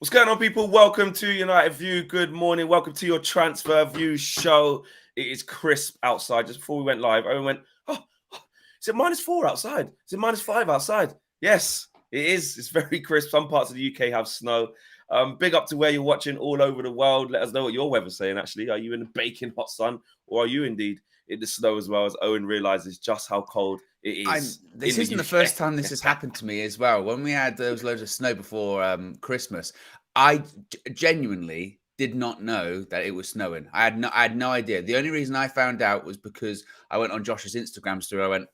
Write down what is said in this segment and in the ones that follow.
What's going on, people? Welcome to United View. Good morning. Welcome to your Transfer View show. It is crisp outside. Just before we went live, Owen went, is it -4 outside? Is it -5 outside? Yes, it is. It's very crisp. Some parts of the UK have snow. Big up to where you're watching all over the world. Let us know what your weather's saying, actually. Are you in the baking hot sun, or are you indeed in the snow as well, as Owen realizes just how cold it is? This isn't the first time this has happened to me as well. When we had those loads of snow before Christmas, I genuinely did not know that it was snowing. I had no idea. The only reason I found out was because I went on Josh's Instagram story. I went,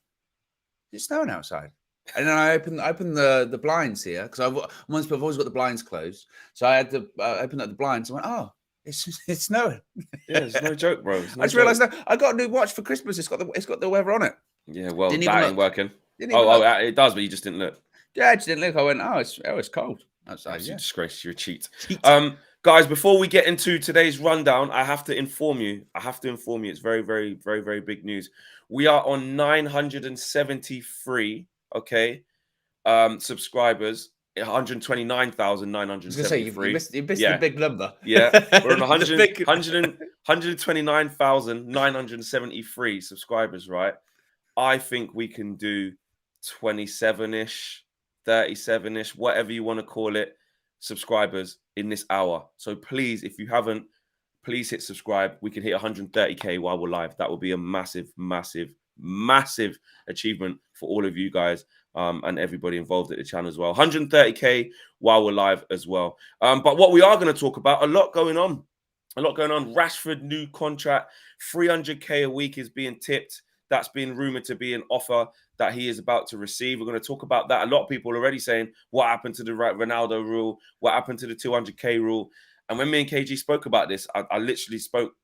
"It's snowing outside," and then I opened the blinds here because I've always got the blinds closed. So I had to open up the blinds. I went, "Oh, it's snowing." Yeah, it's no joke, bro. I just realized that I got a new watch for Christmas. It's got the weather on it. Yeah, well, that ain't working. It does, but you just didn't look. Yeah, I just didn't look. I went, it's cold outside. You're a disgrace. You're a cheat. Guys, before we get into today's rundown, I have to inform you. It's very, very, very, very big news. We are on 973, subscribers. 129,973. You missed the big number. Yeah, we're on 129,973 subscribers, right? I think we can do 27-ish, 37-ish, whatever you want to call it, subscribers in this hour. So please, if you haven't, please hit subscribe. We can hit 130K while we're live. That would be a massive, massive, massive achievement for all of you guys and everybody involved at the channel as well. 130K while we're live as well. But what we are going to talk about, a lot going on. Rashford, new contract, 300K a week is being tipped. That's been rumored to be an offer that he is about to receive. We're going to talk about that. A lot of people are already saying, what happened to the Ronaldo rule? What happened to the 200K rule? And when me and KG spoke about this, I literally spoke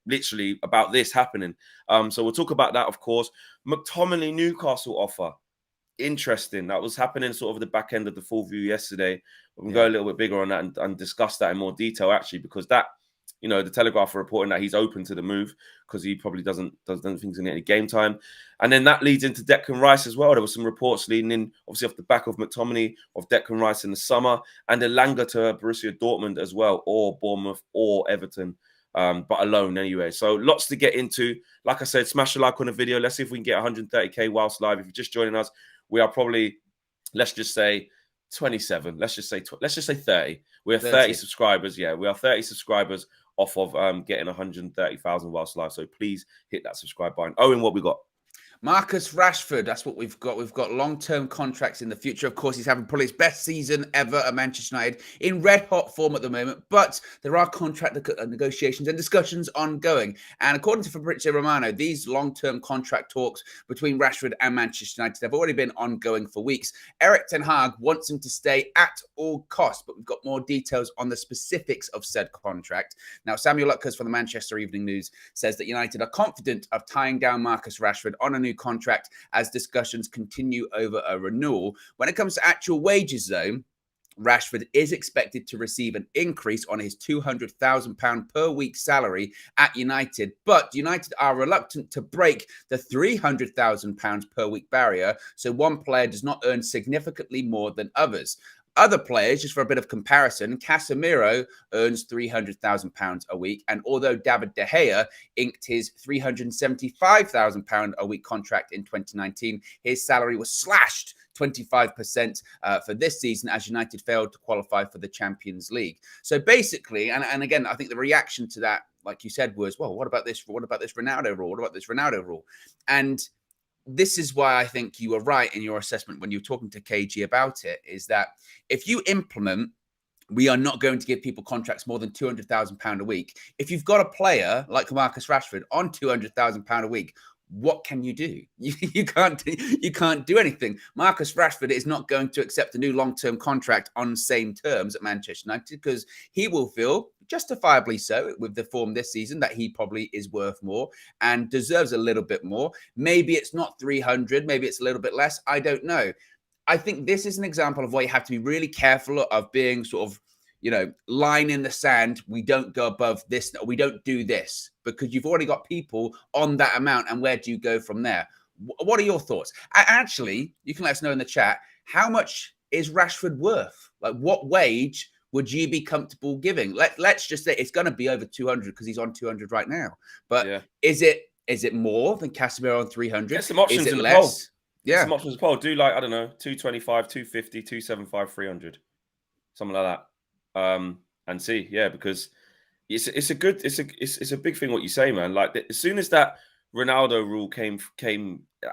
about this happening. So we'll talk about that, of course. McTominay Newcastle offer. Interesting. That was happening sort of the back end of the full view yesterday. We can go a little bit bigger on that and discuss that in more detail, actually, because that, the Telegraph are reporting that he's open to the move because he probably doesn't think he's going to get any game time. And then that leads into Declan Rice as well. There were some reports leading in, obviously, off the back of McTominay, of Declan Rice in the summer, and Elanga to Borussia Dortmund as well, or Bournemouth, or Everton, but alone anyway. So lots to get into. Like I said, smash a like on the video. Let's see if we can get 130K whilst live. If you're just joining us, we are probably, let's just say 27. Let's just say 30. We are 30 subscribers. Yeah, we are 30 subscribers off of getting 130,000 whilst live. So please hit that subscribe button. Owen, what we got? Marcus Rashford, that's what we've got. We've got long-term contracts in the future. Of course, he's having probably his best season ever at Manchester United, in red-hot form at the moment. But there are contract negotiations and discussions ongoing. And according to Fabrizio Romano, these long-term contract talks between Rashford and Manchester United have already been ongoing for weeks. Erik ten Hag wants him to stay at all costs, but we've got more details on the specifics of said contract. Now, Samuel Lutkers from the Manchester Evening News says that United are confident of tying down Marcus Rashford on a new contract as discussions continue over a renewal. When it comes to actual wages, though, Rashford is expected to receive an increase on his £200,000 per week salary at United, but United are reluctant to break the £300,000 per week barrier, so one player does not earn significantly more than others. Other players, just for a bit of comparison, Casemiro earns £300,000 a week. And although David De Gea inked his £375,000 a week contract in 2019, his salary was slashed 25% for this season as United failed to qualify for the Champions League. So basically, and again, I think the reaction to that, like you said, was, well, what about this? What about this Ronaldo rule? What about this Ronaldo rule? And this is why I think you were right in your assessment when you were talking to KG about it, is that if you implement, we are not going to give people contracts more than £200,000 a week. If you've got a player like Marcus Rashford on £200,000 a week, what can you do? You can't do anything. Marcus Rashford is not going to accept a new long-term contract on same terms at Manchester United because he will feel, justifiably so, with the form this season, that he probably is worth more and deserves a little bit more. Maybe it's not 300, maybe it's a little bit less. I don't know. I think this is an example of why you have to be really careful of being sort of, line in the sand. We don't go above this. We don't do this because you've already got people on that amount. And where do you go from there? What are your thoughts? Actually, you can let us know in the chat. How much is Rashford worth? Like, what wage would you be comfortable giving? Let's just say it's going to be over 200 because he's on 200 right now. But is it more than Casemiro on 300? Get some options is it in the less? poll. Yeah. Get some options in the poll. Do like, I don't know, 225, 250, 275, 300. Something like that. And see, because it's a big thing what you say, man. Like as soon as that Ronaldo rule came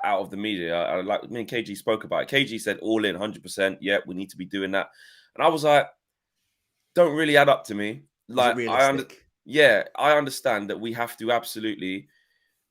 out of the media, like me and KG spoke about it. KG said all in 100%. Yeah, we need to be doing that. And I was like, don't really add up to me. Like I understand that we have to absolutely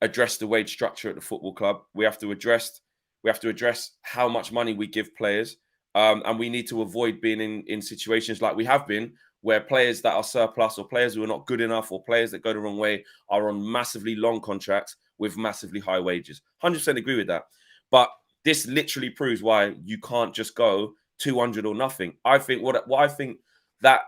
address the wage structure at the football club. We have to address how much money we give players. And we need to avoid being in situations like we have been, where players that are surplus or players who are not good enough or players that go the wrong way are on massively long contracts with massively high wages. 100% agree with that. But this literally proves why you can't just go 200 or nothing. I think what I think that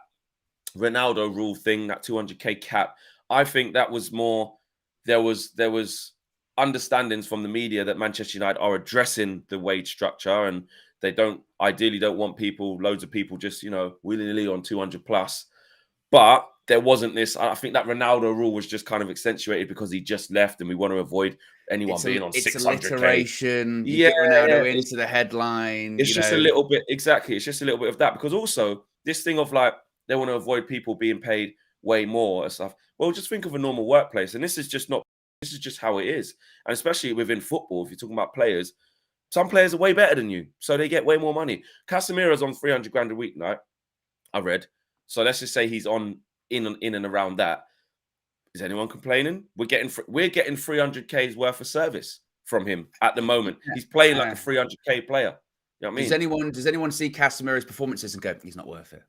Ronaldo rule thing, that 200K cap, I think that was more, there was understandings from the media that Manchester United are addressing the wage structure, and they ideally don't want loads of people just, willy-nilly on 200 plus. But there wasn't this. I think that Ronaldo rule was just kind of accentuated because he just left, and we want to avoid anyone being on 600K. It's alliteration. You get Ronaldo into the headline. It's just a little bit, exactly. It's just a little bit of that, because also this thing of like, they want to avoid people being paid way more and stuff. Well, just think of a normal workplace. And this is just how it is. And especially within football, if you're talking about players, some players are way better than you, so they get way more money. Casemiro's on 300 grand a week now, I read. So let's just say he's on in and around that. Is anyone complaining? We're getting 300K's worth of service from him at the moment. He's playing like a 300K player. You know what I mean? Does anyone see Casemiro's performances and go, he's not worth it?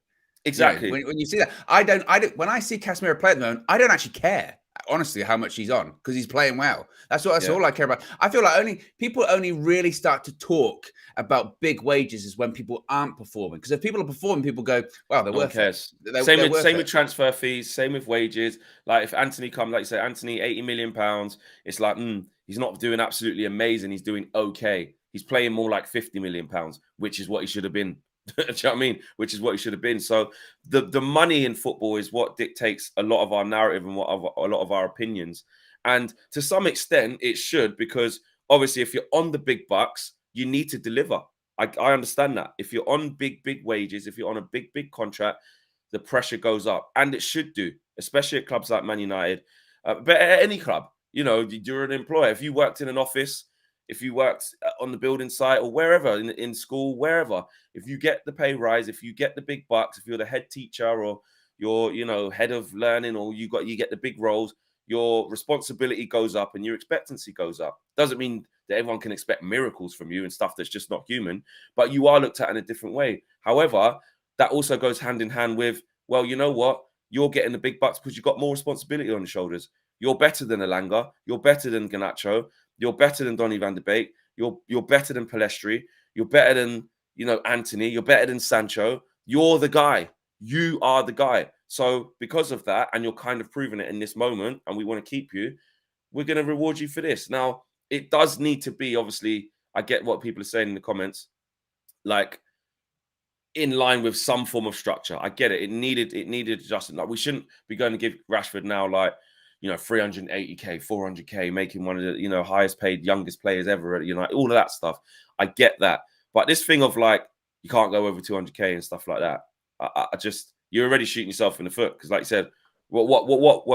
Exactly. When you see that, I don't. When I see Casemiro play at the moment, I don't actually care, honestly, how much he's on, because he's playing well. That's all I care about. I feel like people only really start to talk about big wages is when people aren't performing. Because if people are performing, people go, "Wow, they're worth it." Same with transfer fees. Same with wages. Like if Anthony comes, like you say, Anthony, £80 million. It's like he's not doing absolutely amazing. He's doing okay. He's playing more like £50 million, which is what he should have been. Do you know what I mean? Which is what he should have been. So the money in football is what dictates a lot of our narrative and a lot of our opinions. And to some extent, it should, because obviously, if you're on the big bucks, you need to deliver. I understand that. If you're on big wages, if you're on a big contract, the pressure goes up, and it should do, especially at clubs like Man United. But at any club, you're an employer. If you worked in an office, if you worked on the building site or wherever, in school, wherever, if you get the pay rise, if you get the big bucks, if you're the head teacher or you're, head of learning, or you get the big roles, your responsibility goes up and your expectancy goes up. Doesn't mean that everyone can expect miracles from you and stuff that's just not human, but you are looked at in a different way. However, that also goes hand in hand with, well, you know what? You're getting the big bucks because you've got more responsibility on your shoulders. You're better than Elanga. You're better than Garnacho. You're better than Donny van de Beek. You're better than Pellistri. You're better than, Anthony. You're better than Sancho. You're the guy. You are the guy. So because of that, and you're kind of proving it in this moment, and we want to keep you, we're going to reward you for this. Now, it does need to be, obviously, I get what people are saying in the comments, like in line with some form of structure. I get it. It needed adjustment. Like, we shouldn't be going to give Rashford now, like, 380K, 400K, making one of the, highest paid, youngest players ever at United, all of that stuff. I get that. But this thing of like, you can't go over 200K and stuff like that. I just, you're already shooting yourself in the foot. Because like you said, what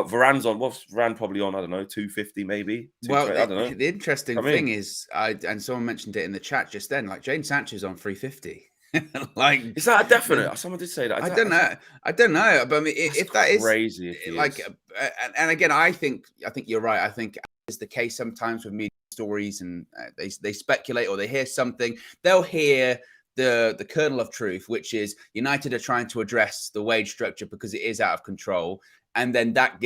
Varane's on? What's Varane probably on? I don't know, 250 maybe. Well, I don't know. The interesting thing is, and someone mentioned it in the chat just then, like Jadon Sancho's on 350. Like, is that a definite? Someone did say that. I don't know. But I mean, if that is crazy, like, and again, I think you're right. I think it's the case sometimes with media stories, and they speculate or they hear something. They'll hear the kernel of truth, which is United are trying to address the wage structure because it is out of control. And then that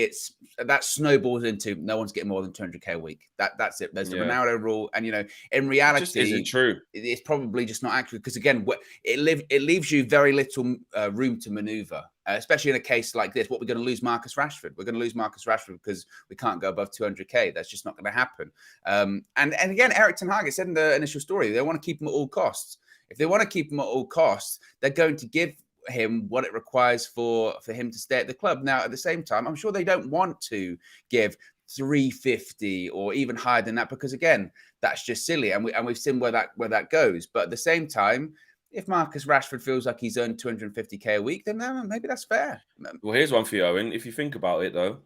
snowballs into no one's getting more than 200K a week. That's it. There's the Ronaldo rule, and in reality, it just isn't true. It's probably just not accurate because again, it leaves you very little room to maneuver, especially in a case like this. What we're going to lose Marcus Rashford. We're going to lose Marcus Rashford because we can't go above 200K. That's just not going to happen. And again, Eric Ten Hag said in the initial story, they want to keep him at all costs. If they want to keep him at all costs, they're going to give him what it requires for him to stay at the club. Now, at the same time, I'm sure they don't want to give 350 or even higher than that, because again, that's just silly, and we've seen where that goes. But at the same time, if Marcus Rashford feels like he's earned 250k a week, then maybe that's fair. Well, here's one for you, Owen. If you think about it, though,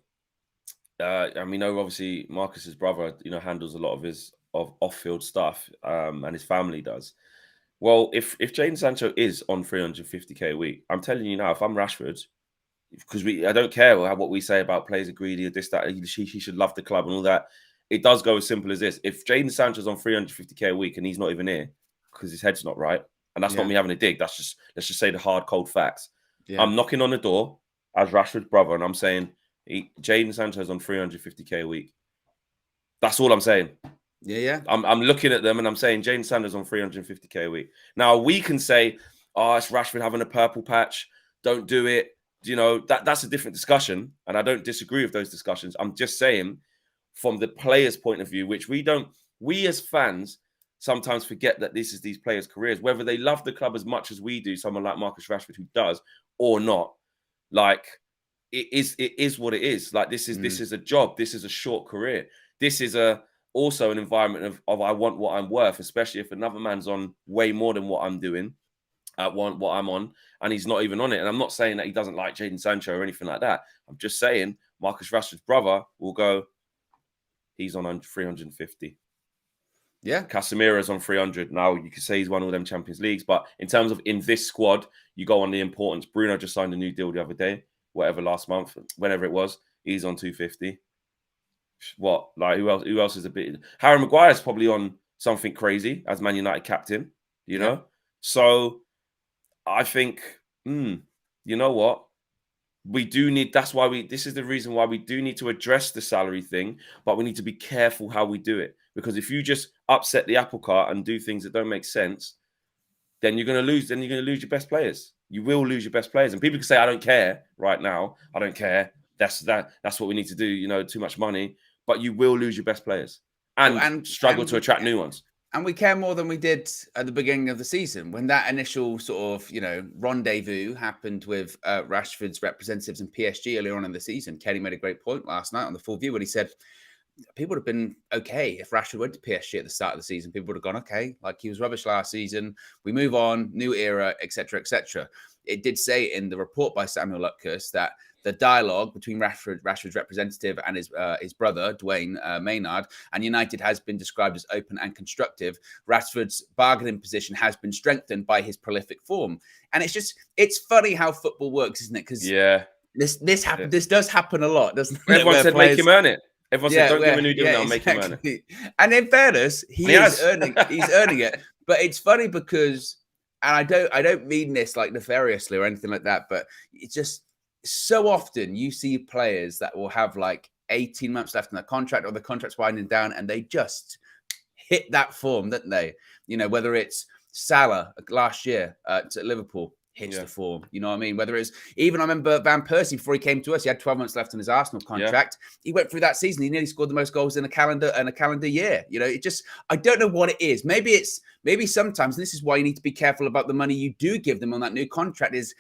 and we know obviously Marcus's brother, handles a lot of his off-field stuff, and his family does. Well, if Jadon Sancho is on 350k a week, I'm telling you now, if I'm Rashford, because I don't care what we say about players are greedy or this, that, he should love the club and all that. It does go as simple as this. If Jadon Sancho's on 350k a week and he's not even here because his head's not right, and that's not me having a dig, that's just, let's just say the hard, cold facts. Yeah. I'm knocking on the door as Rashford's brother and I'm saying, Jadon Sancho's on 350k a week. That's all I'm saying. Yeah. I'm looking at them and I'm saying Jadon Sancho's on 350k a week. Now we can say, oh, it's Rashford having a purple patch. Don't do it. That's a different discussion, and I don't disagree with those discussions. I'm just saying, from the players' point of view, which we as fans sometimes forget that this is these players' careers, whether they love the club as much as we do, someone like Marcus Rashford who does, or not. Like it is what it is. Like this is a job. This is a short career. This is also an environment of I want what I'm worth, especially if another man's on way more than what I'm doing. What I'm on, and he's not even on it. And I'm not saying that he doesn't like Jadon Sancho or anything like that. I'm just saying Marcus Rashford's brother will go, he's on 350. Yeah. Casemiro's on 300. Now, you could say he's won all them Champions Leagues, but in terms of in this squad, you go on the importance. Bruno just signed a new deal the other day, last month, whenever it was, he's on 250. What? Like, who else is a bit... Harry Maguire's probably on something crazy as Man United captain, you know? So... I think, you know what? We do need, this is the reason why we do need to address the salary thing, but we need to be careful how we do it. Because if you just upset the apple cart and do things that don't make sense, then you're going to lose. Then you're going to lose your best players. You will lose your best players. And people can say, I don't care right now. I don't care. That's what we need to do. Too much money, but you will lose your best players and struggle to attract new ones. And we care more than we did at the beginning of the season when that initial sort of, rendezvous happened with Rashford's representatives in PSG earlier on in the season. Kenny made a great point last night on the Full View when he said people would have been okay if Rashford went to PSG at the start of the season. People would have gone, okay, like he was rubbish last season. We move on, new era, etc., etc. It did say in the report by Samuel Lutkers that the dialogue between Rashford's representative and his brother, Dwayne Maynard, and United has been described as open and constructive. Rashford's bargaining position has been strengthened by his prolific form. And it's funny how football works, isn't it? Because this does happen a lot, doesn't it? Everyone said make him earn it. Everyone said don't give him a new deal now, make him earn it. And in fairness, he's earning it. But it's funny because, and I don't mean this like nefariously or anything like that, but it's just so often you see players that will have like 18 months left in their contract or the contract's winding down and they just hit that form, don't they? Whether it's Salah last year at Liverpool, hits the form. You know what I mean? Whether it's even, I remember Van Persie before he came to us, he had 12 months left on his Arsenal contract. He went through that season. He nearly scored the most goals in a calendar year. It just, I don't know what it is. Maybe sometimes, and this is why you need to be careful about the money you do give them on that new contract, is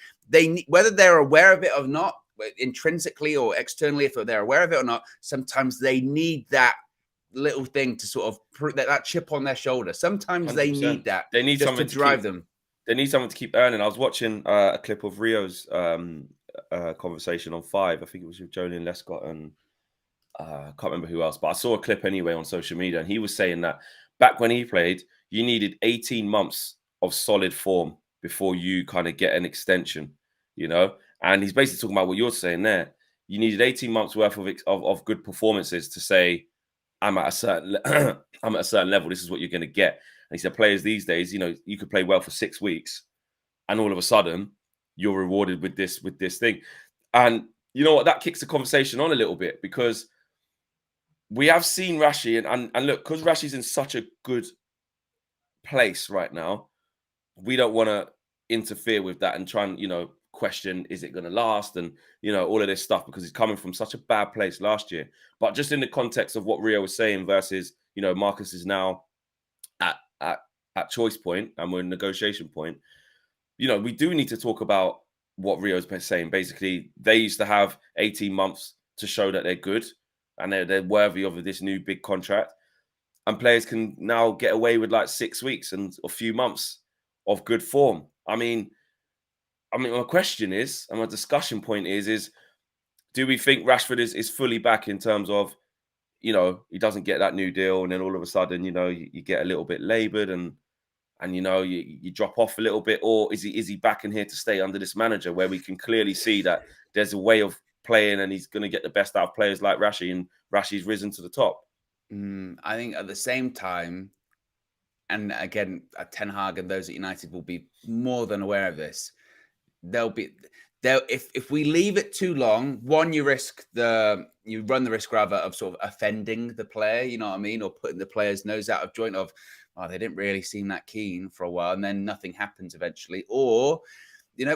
whether they're aware of it or not, intrinsically or externally, if they're aware of it or not, sometimes they need that little thing to sort of put that chip on their shoulder. Sometimes 100%. They need that. They need something to drive them. They need someone to keep earning. I was watching a clip of Rio's conversation on 5. I think it was with Jolien Lescott and I can't remember who else, but I saw a clip anyway on social media, and he was saying that back when he played, you needed 18 months of solid form before you kind of get an extension, And he's basically talking about what you're saying there. You needed 18 months worth of good performances to say, I'm at a certain level. This is what you're going to get. And he said, players these days, you could play well for 6 weeks, and all of a sudden, you're rewarded with this thing. And you know what? That kicks the conversation on a little bit, because we have seen Rashi, and look, because Rashi's in such a good place right now, we don't want to interfere with that and try and, question, is it going to last? And, all of this stuff, because he's coming from such a bad place last year. But just in the context of what Rio was saying versus, Marcus is now at choice point and we're in negotiation point, we do need to talk about what Rio's been saying. Basically, they used to have 18 months to show that they're good and they're worthy of this new big contract. And players can now get away with like 6 weeks and a few months of good form. I mean, my question is, and my discussion point is do we think Rashford is fully back in terms of, he doesn't get that new deal and then all of a sudden, you get a little bit laboured and you drop off a little bit, or is he back in here to stay under this manager where we can clearly see that there's a way of playing and he's going to get the best out of players like Rashi, and Rashi's risen to the top? I think at the same time, and again, Ten Hag and those at United will be more than aware of this. If we leave it too long, one, you run the risk rather of sort of offending the player, you know what I mean, or putting the player's nose out of joint of, oh, they didn't really seem that keen for a while, and then nothing happens eventually. Or,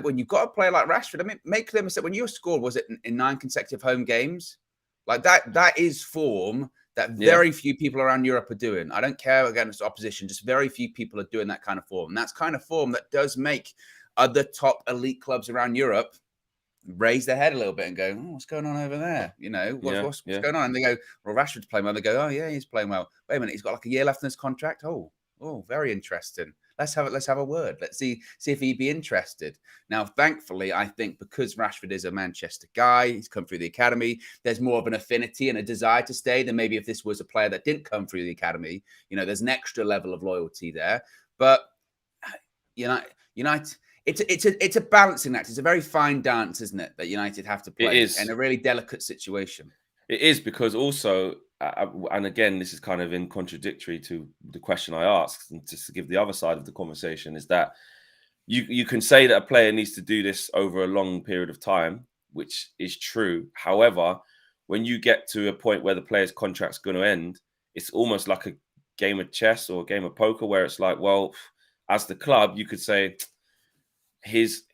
when you've got a player like Rashford, I mean, make clear mistake, when you scored, was it in 9 consecutive home games? Like that is form that very few people around Europe are doing. I don't care against opposition, just very few people are doing that kind of form. And that's kind of form that does make other top elite clubs around Europe raise their head a little bit and go, oh, what's going on over there? What's going on? And they go, well, Rashford's playing well. They go, oh yeah, he's playing well. Wait a minute, he's got like a year left in his contract. Oh, very interesting. Let's have a word. Let's see if he'd be interested. Now, thankfully, I think because Rashford is a Manchester guy, he's come through the academy, there's more of an affinity and a desire to stay than maybe if this was a player that didn't come through the academy. There's an extra level of loyalty there. But United, it's a balancing act. It's a very fine dance, isn't it, that United have to play? It is. In a really delicate situation. It is, because also, and again, this is kind of in contradictory to the question I asked, and just to give the other side of the conversation, is that you can say that a player needs to do this over a long period of time, which is true. However, when you get to a point where the player's contract's going to end, it's almost like a game of chess or a game of poker, where it's like, well, as the club, you could say his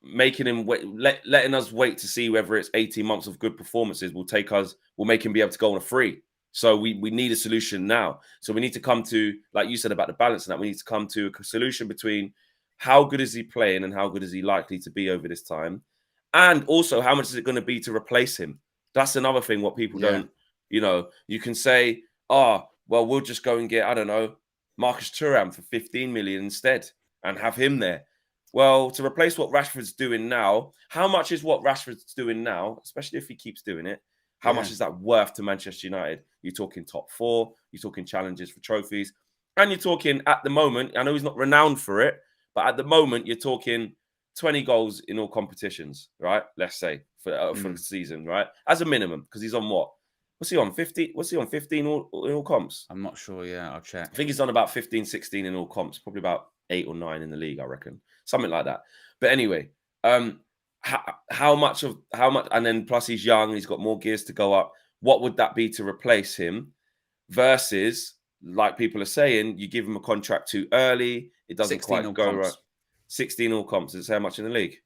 making him wait, letting us wait to see whether it's 18 months of good performances will make him be able to go on a free. So we need a solution now. So we need to come to, like you said about the balance, and that we need to come to a solution between how good is he playing and how good is he likely to be over this time, and also how much is it going to be to replace him. That's another thing. What people don't, you can say, well, we'll just go and get, I don't know, Marcus Thuram for 15 million instead and have him there. Well, to replace what Rashford's doing now, how much is what Rashford's doing now, especially if he keeps doing it, how much is that worth to Manchester United? You're talking top 4, you're talking challenges for trophies, and you're talking, at the moment, I know he's not renowned for it, but at the moment, you're talking 20 goals in all competitions, right? Let's say, for the season, right? As a minimum, because he's on what? What's he on? 50? What's he on? 15 in all comps? I'm not sure. Yeah, I'll check. I think he's on about 15, 16 in all comps, probably about 8 or 9 in the league, I reckon. Something like that. But anyway, how much, and then plus he's young, he's got more gears to go up. What would that be to replace him versus, like people are saying, you give him a contract too early, it doesn't quite go right. 16 all comps. Is how much in the league?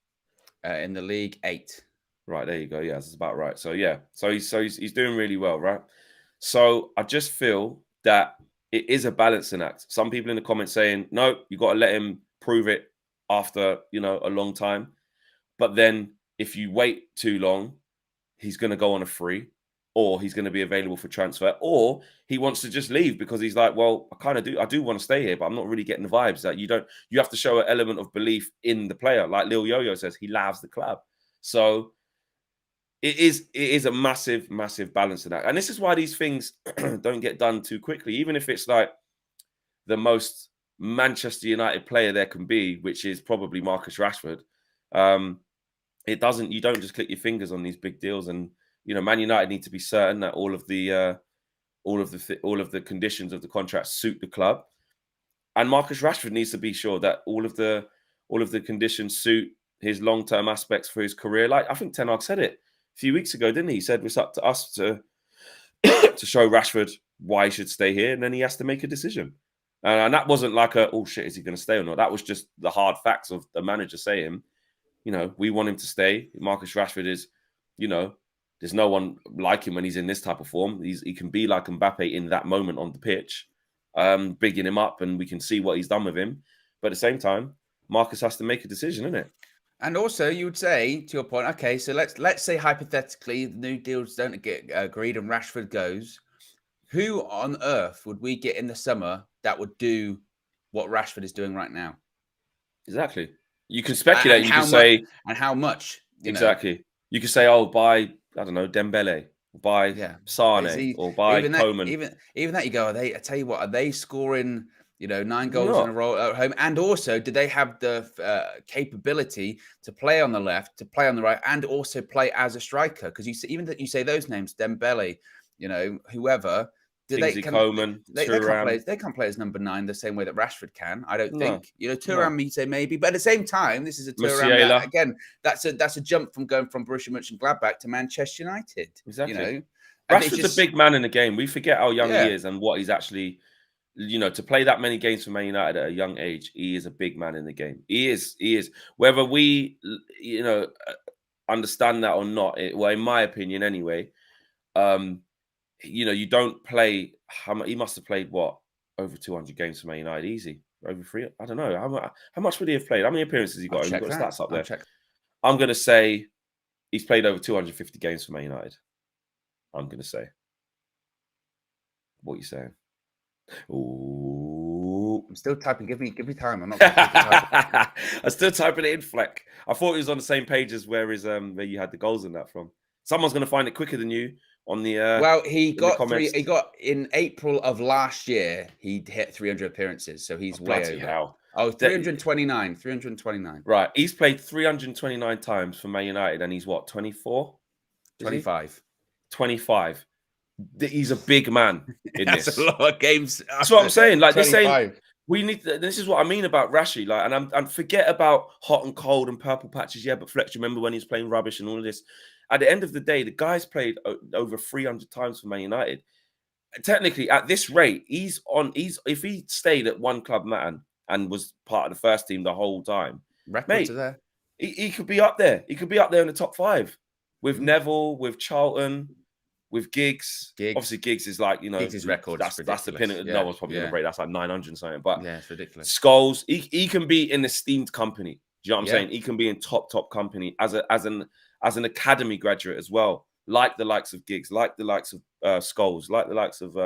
In the league, 8. Right, there you go. Yeah, that's about right. So yeah, so he's doing really well, right? So I just feel that it is a balancing act. Some people in the comments saying, no, you got to let him prove it after, a long time. But then if you wait too long, he's going to go on a free, or he's going to be available for transfer, or he wants to just leave because he's like, well, I do want to stay here, but I'm not really getting the vibes that you have to show an element of belief in the player. Like Lil Yo-Yo says, he loves the club. So it is a massive, massive balance in that. And this is why these things don't get done too quickly, even if it's like the most Manchester United player there can be, which is probably Marcus Rashford. You don't just click your fingers on these big deals. And, Man United need to be certain that all of the conditions of the contract suit the club. And Marcus Rashford needs to be sure that all of the conditions suit his long-term aspects for his career. Like, I think Ten Hag said it a few weeks ago, didn't he? He said it's up to us to show Rashford why he should stay here, and then he has to make a decision. And that wasn't like oh shit, is he going to stay or not? That was just the hard facts of the manager saying, we want him to stay. Marcus Rashford is, there's no one like him when he's in this type of form. He can be like Mbappe in that moment on the pitch, bigging him up, and we can see what he's done with him. But at the same time, Marcus has to make a decision, isn't it? And also, you would say, to your point, okay, so let's say hypothetically the new deals don't get agreed and Rashford goes. Who on earth would we get in the summer that would do what Rashford is doing right now? Exactly. You can speculate And and you can how much? say, And how much? exactly. You could say, oh, buy, I don't know, Dembele, buy Yeah. Is Sane, he or buy even that Coman. even that you go, are they, I tell you what, are they scoring, 9 goals in a Not. row at home? And also, do they have the capability to play on the left, to play on the right, and also play as a striker? Because you see, even that you say those names, Dembele, whoever, do they Kingsley can Coman, they can't play Thuram. they can't play as number 9 the same way that Rashford can, I don't No, think. Thuram, no. you say maybe, but at the same time, this is a Thuram that Musiala. again, that's a jump from going from Borussia Mönchengladbach to Manchester United. Exactly. And it's Rashford's a just big man in the game. We forget how young he yeah. is and what he's actually, to play that many games for Man United at a young age. He is a big man in the game. He is. He is. Whether we, understand that or not, well, in my opinion, anyway, you don't play. He must have played what, over 200 games for Man United, easy. Over three. I don't know how much would he have played. How many appearances he I'll got? Have you check got the that. stats up I'll there? check. I'm gonna say he's played over 250 games for Man United. I'm gonna say. What are you saying? Ooh. I'm still typing. Give me time. I'm not going to keep typing. I'm still typing it in, Fleck. I thought he was on the same page as where you had the goals in that from. Someone's gonna find it quicker than you on the Well, he in the got comments. He got in April of last year. He hit 300 appearances, so he's way Bloody over. hell. Oh, 329. 329. Right. He's played 329 times for Man United and he's what, 24? 25. 25. He's a big man in That's this. a lot of games. That's what I'm saying. Like, this ain't. 25. This is what I mean about Rashi. Like, and forget about hot and cold and purple patches. Yeah, but Fletch, remember when he was playing rubbish and all of this? At the end of the day, the guy's played over 300 times for Man United. Technically, at this rate, if he stayed at one club, man, and was part of the first team the whole time, Records are mate, there. he could be up there. He could be up there in the top 5 with Neville, with Charlton, with Giggs. Obviously, Giggs is like, Giggs' record. That's the pinnacle. Yeah. No one's probably going to break. That's like 900 something. But yeah, it's ridiculous. Scholes, he can be in esteemed company. Do you know what I'm Yeah. saying? He can be in top company as an academy graduate as well, like the likes of Giggs, like the likes of Scholes, like the likes of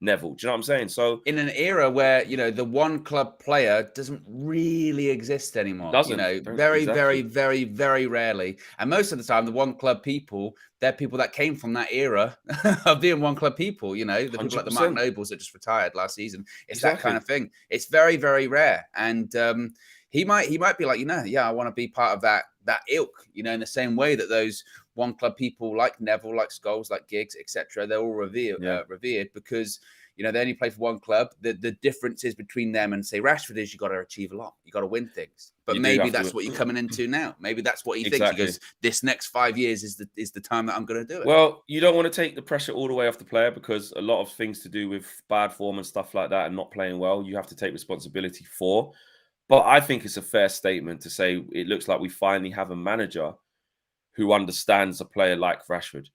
Neville. Do you know what I'm saying? So in an era where the one club player doesn't really exist anymore. Very, very, very, very rarely. And most of the time, the one club people, they're people that came from that era of being one club people. The people like the Mark Nobles that just retired last season. It's that kind of thing. It's very, very rare. And he might be like, I want to be part of that ilk. In the same way that those one club people like Neville, like Scholes, like Giggs, etc. They're all revered because they only play for one club. The differences between them and say Rashford is you got to achieve a lot, you got to win things. But maybe that's what you're coming into now. Maybe that's what he thinks. He goes, this next 5 years is the time that I'm going to do it. Well, you don't want to take the pressure all the way off the player because a lot of things to do with bad form and stuff like that and not playing well, you have to take responsibility for. But I think it's a fair statement to say it looks like we finally have a manager who understands a player like Rashford.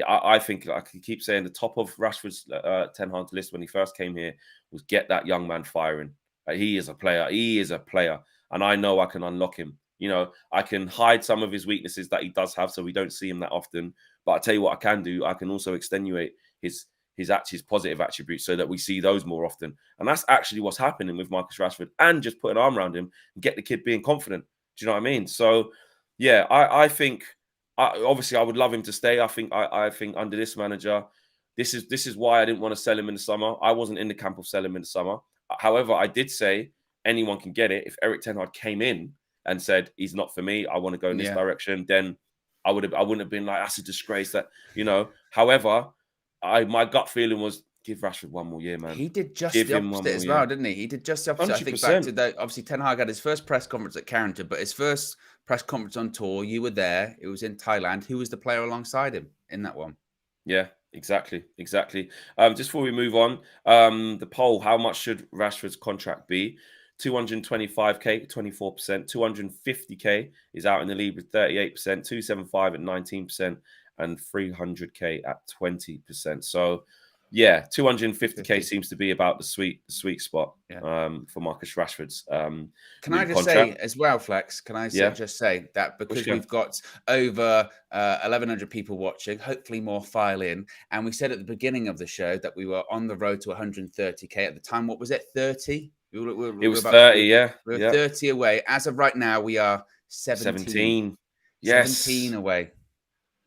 I think I can keep saying the top of Rashford's Ten Hag's list when he first came here was get that young man firing. He is a player. He is a player. And I know I can unlock him. I can hide some of his weaknesses that he does have so we don't see him that often. But I tell you what I can do. I can also extenuate his positive attributes so that we see those more often. And that's actually what's happening with Marcus Rashford and just put an arm around him and get the kid being confident. Do you know what I mean? So, yeah, I think obviously I would love him to stay. I think under this manager, this is why I didn't want to sell him in the summer. I wasn't in the camp of selling him in the summer. However, I did say anyone can get it. If Erik ten Hag came in and said he's not for me, I want to go in this direction, then I wouldn't have been like, that's a disgrace. However, my gut feeling was give Rashford one more year, man. He did just the opposite as well, didn't he? He did just the opposite. 100%. I think back to that. Obviously, Ten Hag had his first press conference at Carrington, but his first press conference on tour, you were there. It was in Thailand. Who was the player alongside him in that one? Yeah, exactly. Just before we move on, the poll: how much should Rashford's contract be? 225k, 24%. 250k is out in the lead with 38%. 275 at 19%, and 300k at 20%. So Yeah, 250k seems to be about the sweet spot for Marcus Rashford's Can I just contract. say as well, Flex? Can I just say that because we've got over 1,100 people watching, hopefully more file in, and we said at the beginning of the show that we were on the road to 130k at the time. What was it? 30? It was 30. Yeah, we were 30 away. As of right now, we are 17. Yes, 17 away.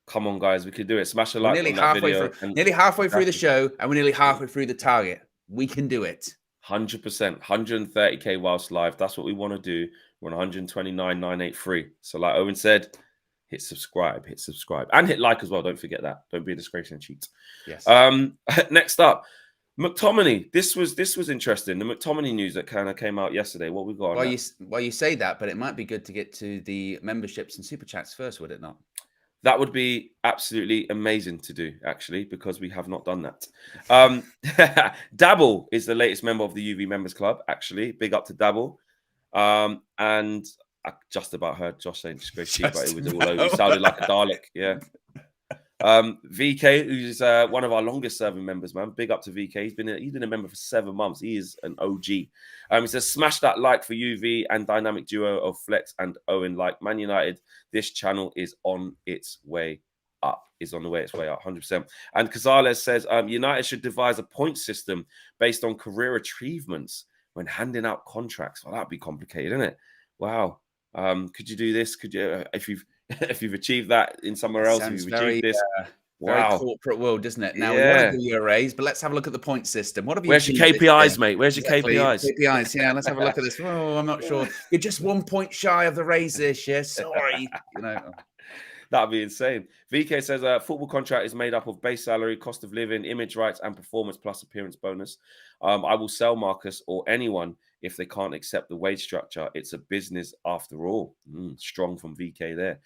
Come on, guys, we could do it. Smash a like on that video. Nearly halfway through the show, and we're nearly halfway through the target. We can do it. 100%. 130k whilst live. That's what we want to do. We're on 129,983. So, like Owen said, hit subscribe, and hit like as well. Don't forget that. Don't be a disgrace and cheat. Yes. Next up, McTominay. This was interesting. The McTominay news that kind of came out yesterday. What we got? Well, you say that, but it might be good to get to the memberships and super chats first, would it not? That would be absolutely amazing to do, actually, because we have not done that. Dabble is the latest member of the UV Members Club, actually. Big up to Dabble. And I just about heard Josh saying disgrace, but it was all over. He sounded like a Dalek, yeah. VK, who's one of our longest serving members, man. Big up to VK. He's been a member for 7 months. He is an OG. He says, smash that like for UV and dynamic duo of Flex and Owen. Like Man United, this channel is on its way up. 100%. And Cazales says, United should devise a point system based on career achievements when handing out contracts. Well, that'd be complicated, isn't it? Wow. Could you do this? Could you, if you've achieved that in somewhere else, if you've achieved this, very corporate world, doesn't it? Now we want to give you a raise, but let's have a look at the point system. What have you? Where's your KPIs, mate? Where's your KPIs? KPIs, yeah. Let's have a look at this. Oh, I'm not sure. You're just 1 point shy of the raise this year. Sorry, That'd be insane. VK says football contract is made up of base salary, cost of living, image rights, and performance plus appearance bonus. I will sell Marcus or anyone if they can't accept the wage structure. It's a business after all. Strong from VK there.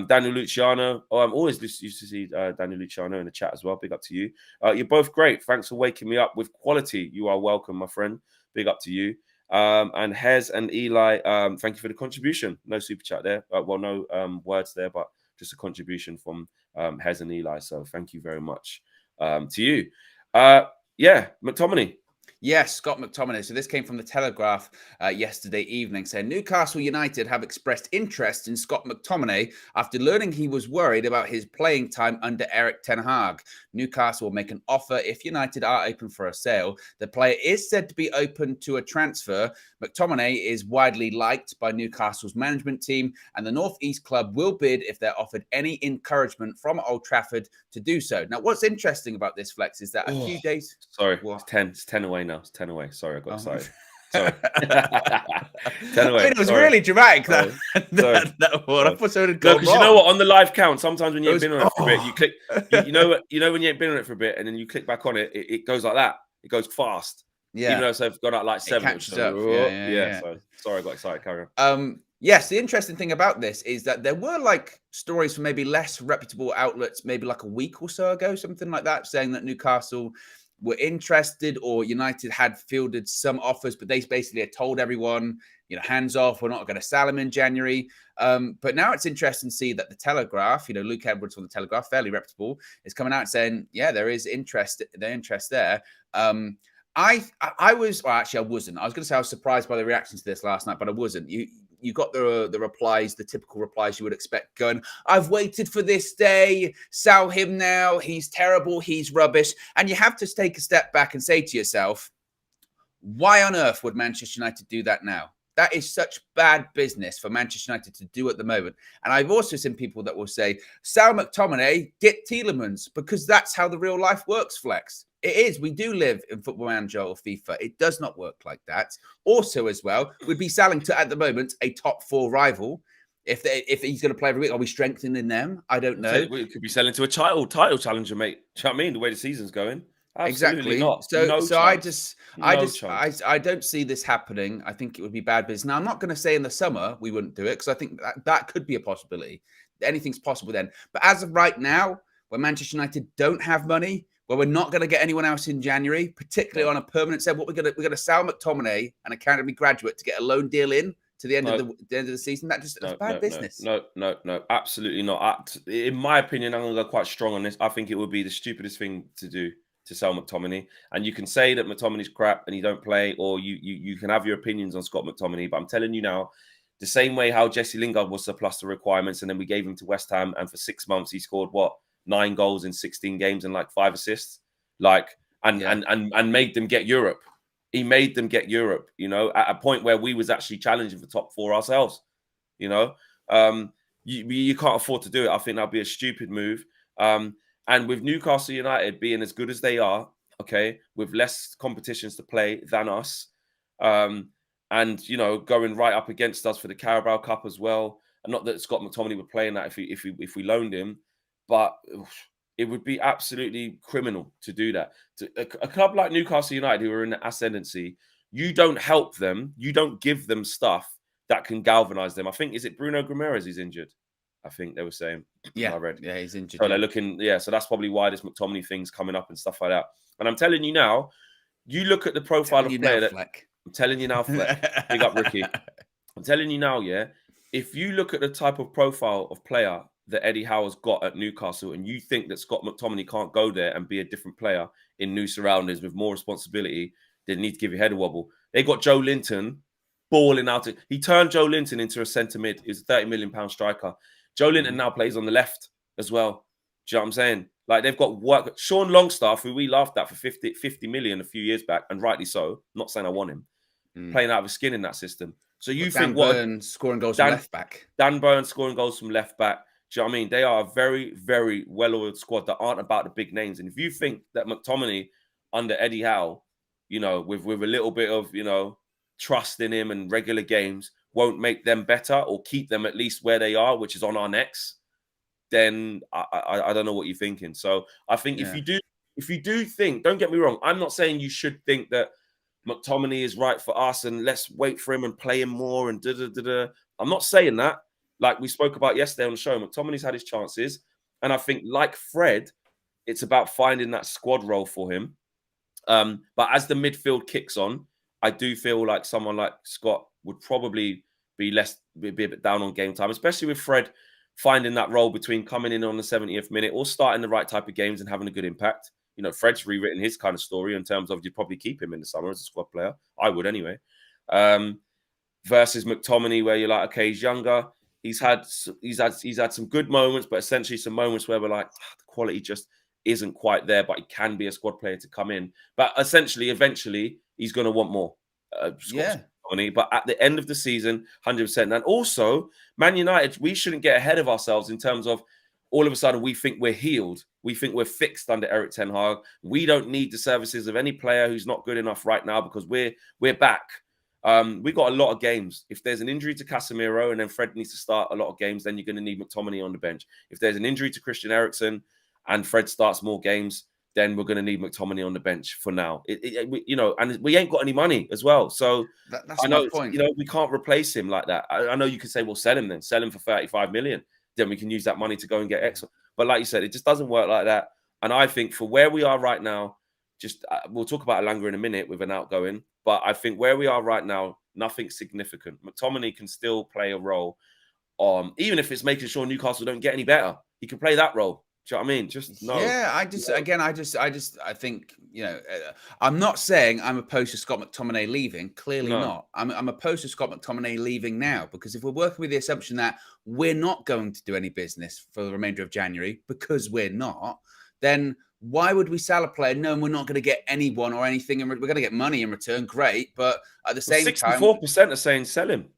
Daniel Luciano. I'm always used to see Daniel Luciano in the chat as well. Big up to you. You're both great. Thanks for waking me up with quality. You are welcome, my friend. Big up to you. And Hez and Eli, thank you for the contribution. No super chat there. No words there, but just a contribution from Hez and Eli. So thank you very much to you. McTominay. Yes, Scott McTominay. So this came from the Telegraph yesterday evening, saying Newcastle United have expressed interest in Scott McTominay after learning he was worried about his playing time under Erik ten Hag. Newcastle will make an offer if United are open for a sale. The player is said to be open to a transfer. McTominay is widely liked by Newcastle's management team, and the North East club will bid if they're offered any encouragement from Old Trafford to do so. Now, what's interesting about this, Flex, is that a few days... Sorry, it's 10 away now. It's 10 away. Sorry, I got excited. Sorry. 10 away. It was really dramatic, that one. I thought so had gone because you know what? On the live count, sometimes when you ain't been on it for a bit, you click... You know when you ain't been on it for a bit, and then you click back on it, it goes like that. It goes fast. Yeah. Even though it's gone out like 7. It catches up. Yeah. So, sorry, I got excited. Carry on. Yes, the interesting thing about this is that there were like stories from maybe less reputable outlets, maybe like a week or so ago, something like that, saying that Newcastle were interested or United had fielded some offers, but they basically had told everyone, hands off, we're not going to sell him in January. But now it's interesting to see that the Telegraph, Luke Edwards from the Telegraph, fairly reputable, is coming out saying, yeah, there is interest there. I wasn't. I was going to say I was surprised by the reaction to this last night, but I wasn't. You got the replies, the typical replies you would expect going, I've waited for this day, sell him now, he's terrible, he's rubbish. And you have to take a step back and say to yourself, why on earth would Manchester United do that now? That is such bad business for Manchester United to do at the moment. And I've also seen people that will say, sell McTominay, get Tielemans, because that's how the real life works, Flex. It is. We do live in Football Manager or FIFA. It does not work like that. Also, as well, we'd be selling to, at the moment, a top 4 rival. If he's going to play every week, are we strengthening them? I don't know. We could be selling to a title challenger, mate. Do you know what I mean? The way the season's going. Absolutely exactly. Not. I don't see this happening. I think it would be bad business. Now, I'm not going to say in the summer we wouldn't do it because I think that could be a possibility. Anything's possible then. But as of right now, when Manchester United don't have money, well, we're not going to get anyone else in January, particularly on a permanent set. What we're going to sell McTominay, an academy graduate, to get a loan deal in to the end of the season. That's bad business. No, absolutely not. In my opinion, I'm going to go quite strong on this. I think it would be the stupidest thing to do to sell McTominay. And you can say that McTominay's crap and he don't play, or you can have your opinions on Scott McTominay. But I'm telling you now, the same way how Jesse Lingard was surplus the requirements, and then we gave him to West Ham, and for 6 months he scored 9 goals in 16 games and like 5 assists, and made them get Europe. He made them get Europe, at a point where we was actually challenging for top 4 ourselves. You can't afford to do it. I think that'd be a stupid move. And with Newcastle United being as good as they are, okay, with less competitions to play than us, and going right up against us for the Carabao Cup as well. And not that Scott McTominay would play in that if we loaned him, but it would be absolutely criminal to do that. To a club like Newcastle United, who are in the ascendancy, you don't help them, you don't give them stuff that can galvanize them. I think, is it Bruno Guimaraes who's injured? I think they were saying. Yeah, I read. Yeah, he's injured. So they're looking, so that's probably why this McTominay thing's coming up and stuff like that. And I'm telling you now, you look at the profile of player that. I'm telling you now, Fleck. Big up, Ricky. I'm telling you now, if you look at the type of profile of player that Eddie Howe's got at Newcastle, and you think that Scott McTominay can't go there and be a different player in new surroundings with more responsibility, they need to give your head a wobble. They got Joe Linton balling out. He turned Joe Linton into a centre mid. He's a £30 million striker. Joe Linton now plays on the left as well. Do you know what I'm saying? Like, they've got work. Sean Longstaff, who we laughed at for 50 million a few years back, and rightly so. I'm not saying I want him. Playing out of his skin in that system. So you think Dan Burn scoring goals from left back. Dan Burn scoring goals from left back. Do you know what I mean? They are a very, very well-oiled squad that aren't about the big names. And if you think that McTominay under Eddie Howe, with a little bit of, trust in him and regular games won't make them better or keep them at least where they are, which is on our necks, then I don't know what you're thinking. So I think if you do think, don't get me wrong, I'm not saying you should think that McTominay is right for us and let's wait for him and play him more and da-da-da-da. I'm not saying that. Like we spoke about yesterday on the show, McTominay's had his chances. And I think, like Fred, it's about finding that squad role for him. But as the midfield kicks on, I do feel like someone like Scott would probably be a bit down on game time, especially with Fred finding that role between coming in on the 70th minute or starting the right type of games and having a good impact. Fred's rewritten his kind of story in terms of you'd probably keep him in the summer as a squad player. I would anyway. Versus McTominay, where you're like, okay, he's younger. He's had some good moments, but essentially some moments where we're like, the quality just isn't quite there, but he can be a squad player to come in. But essentially, eventually, he's going to want more. But at the end of the season, 100%. And also, Man United, we shouldn't get ahead of ourselves in terms of all of a sudden we think we're healed. We think we're fixed under Eric Ten Hag. We don't need the services of any player who's not good enough right now because we're back. We got a lot of games. If there's an injury to Casemiro and then Fred needs to start a lot of games, then you're going to need McTominay on the bench. If there's an injury to Christian Eriksen and Fred starts more games, then we're going to need McTominay on the bench for now. And we ain't got any money as well. So that's my point. We can't replace him like that. I know you could say, well, sell him then. Sell him for 35 million. Then we can use that money to go and get extra. But like you said, it just doesn't work like that. And I think for where we are right now, we'll talk about Elanga in a minute with an outgoing. But I think where we are right now, nothing significant. McTominay can still play a role, even if it's making sure Newcastle don't get any better. He can play that role. Do you know what I mean? Just no. Yeah, I think, I'm not saying I'm opposed to Scott McTominay leaving. Clearly not. I'm opposed to Scott McTominay leaving now, because if we're working with the assumption that we're not going to do any business for the remainder of January because we're not, then why would we sell a player knowing we're not going to get anyone or anything? And we're going to get money in return. Great. But at the same time, 64% are saying sell him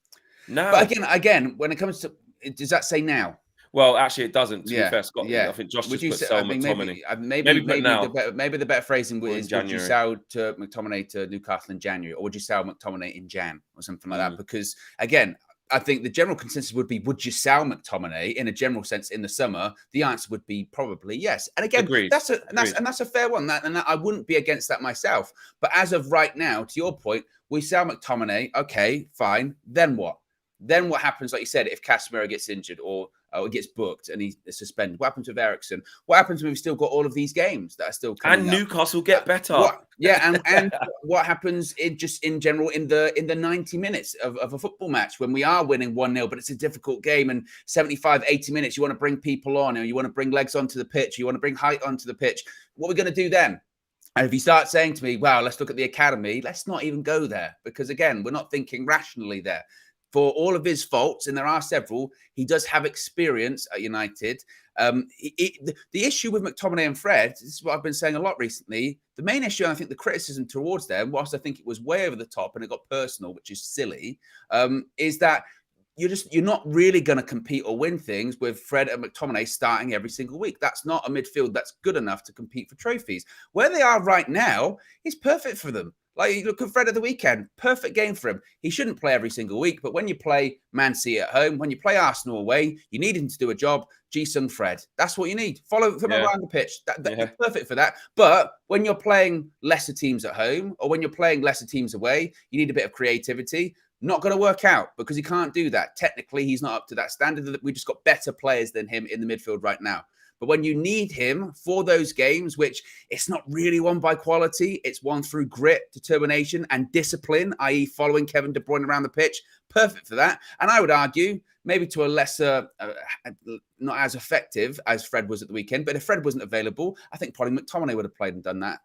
now. But again, when it comes to, does that say now? Well, actually, it doesn't. To be fair, Scott. I think Josh just put sell McTominay. Maybe the better phrasing is: would you sell to McTominay to Newcastle in January, or would you sell McTominay in Jan or something like that? Because again, I think the general consensus would be: would you sell McTominay in a general sense in the summer? The answer would be probably yes. And again, that's a fair one. And I wouldn't be against that myself. But as of right now, to your point, we sell McTominay. Okay, fine. Then what? Then what happens? Like you said, if Casemiro gets injured or gets booked and he's suspended, what happens with Eriksen? What happens when we've still got all of these games that are still coming and Newcastle get better? And what happens in general in the 90 minutes of a football match when we are winning 1-0, but it's a difficult game, and 75, 80 minutes, you want to bring people on, or you want to bring legs onto the pitch, you want to bring height onto the pitch. What are we going to do then? And if you start saying to me, wow, let's look at the academy, let's not even go there. Because again, we're not thinking rationally there. For all of his faults, and there are several, he does have experience at United. The issue with McTominay and Fred, this is what I've been saying a lot recently. The main issue, and I think the criticism towards them, whilst I think it was way over the top and it got personal, which is silly, is that you're not really going to compete or win things with Fred and McTominay starting every single week. That's not a midfield that's good enough to compete for trophies. Where they are right now is perfect for them. Like, you look at Fred at the weekend, perfect game for him. He shouldn't play every single week, but when you play Man City at home, when you play Arsenal away, you need him to do a job. Ji-sung Fred. That's what you need. Follow him around the pitch. That's perfect for that. But when you're playing lesser teams at home or when you're playing lesser teams away, you need a bit of creativity. Not going to work out because he can't do that. Technically, he's not up to that standard. We just got better players than him in the midfield right now. But when you need him for those games, which it's not really won by quality, it's won through grit, determination, and discipline, i.e. following Kevin De Bruyne around the pitch, perfect for that. And I would argue, maybe to a lesser, not as effective as Fred was at the weekend, but if Fred wasn't available, I think probably McTominay would have played and done that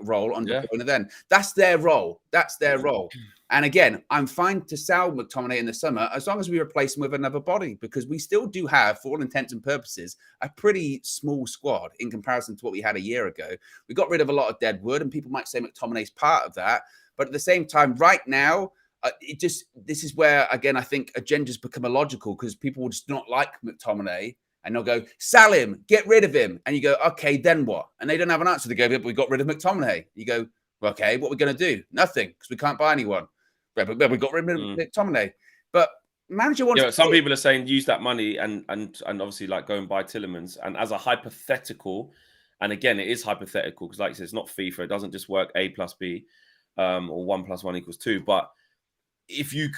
role on De Bruyne then. That's their role. That's their role. And again, I'm fine to sell McTominay in the summer as long as we replace him with another body, because we still do have, for all intents and purposes, a pretty small squad in comparison to what we had a year ago. We got rid of a lot of dead wood, and people might say McTominay's part of that. But at the same time, right now, this is where, again, I think agendas become illogical because people will just not like McTominay. And they'll go, sell him, get rid of him. And you go, okay, then what? And they don't have an answer. They go, but we got rid of McTominay. You go, okay, what are we going to do? Nothing, because we can't buy anyone. But we got rid of McTominay. But manager wants some people are saying use that money and obviously like go and buy Tielemans. And as a hypothetical, and again, it is hypothetical because like I said, it's not FIFA. It doesn't just work A plus B or 1 + 1 = 2. But if you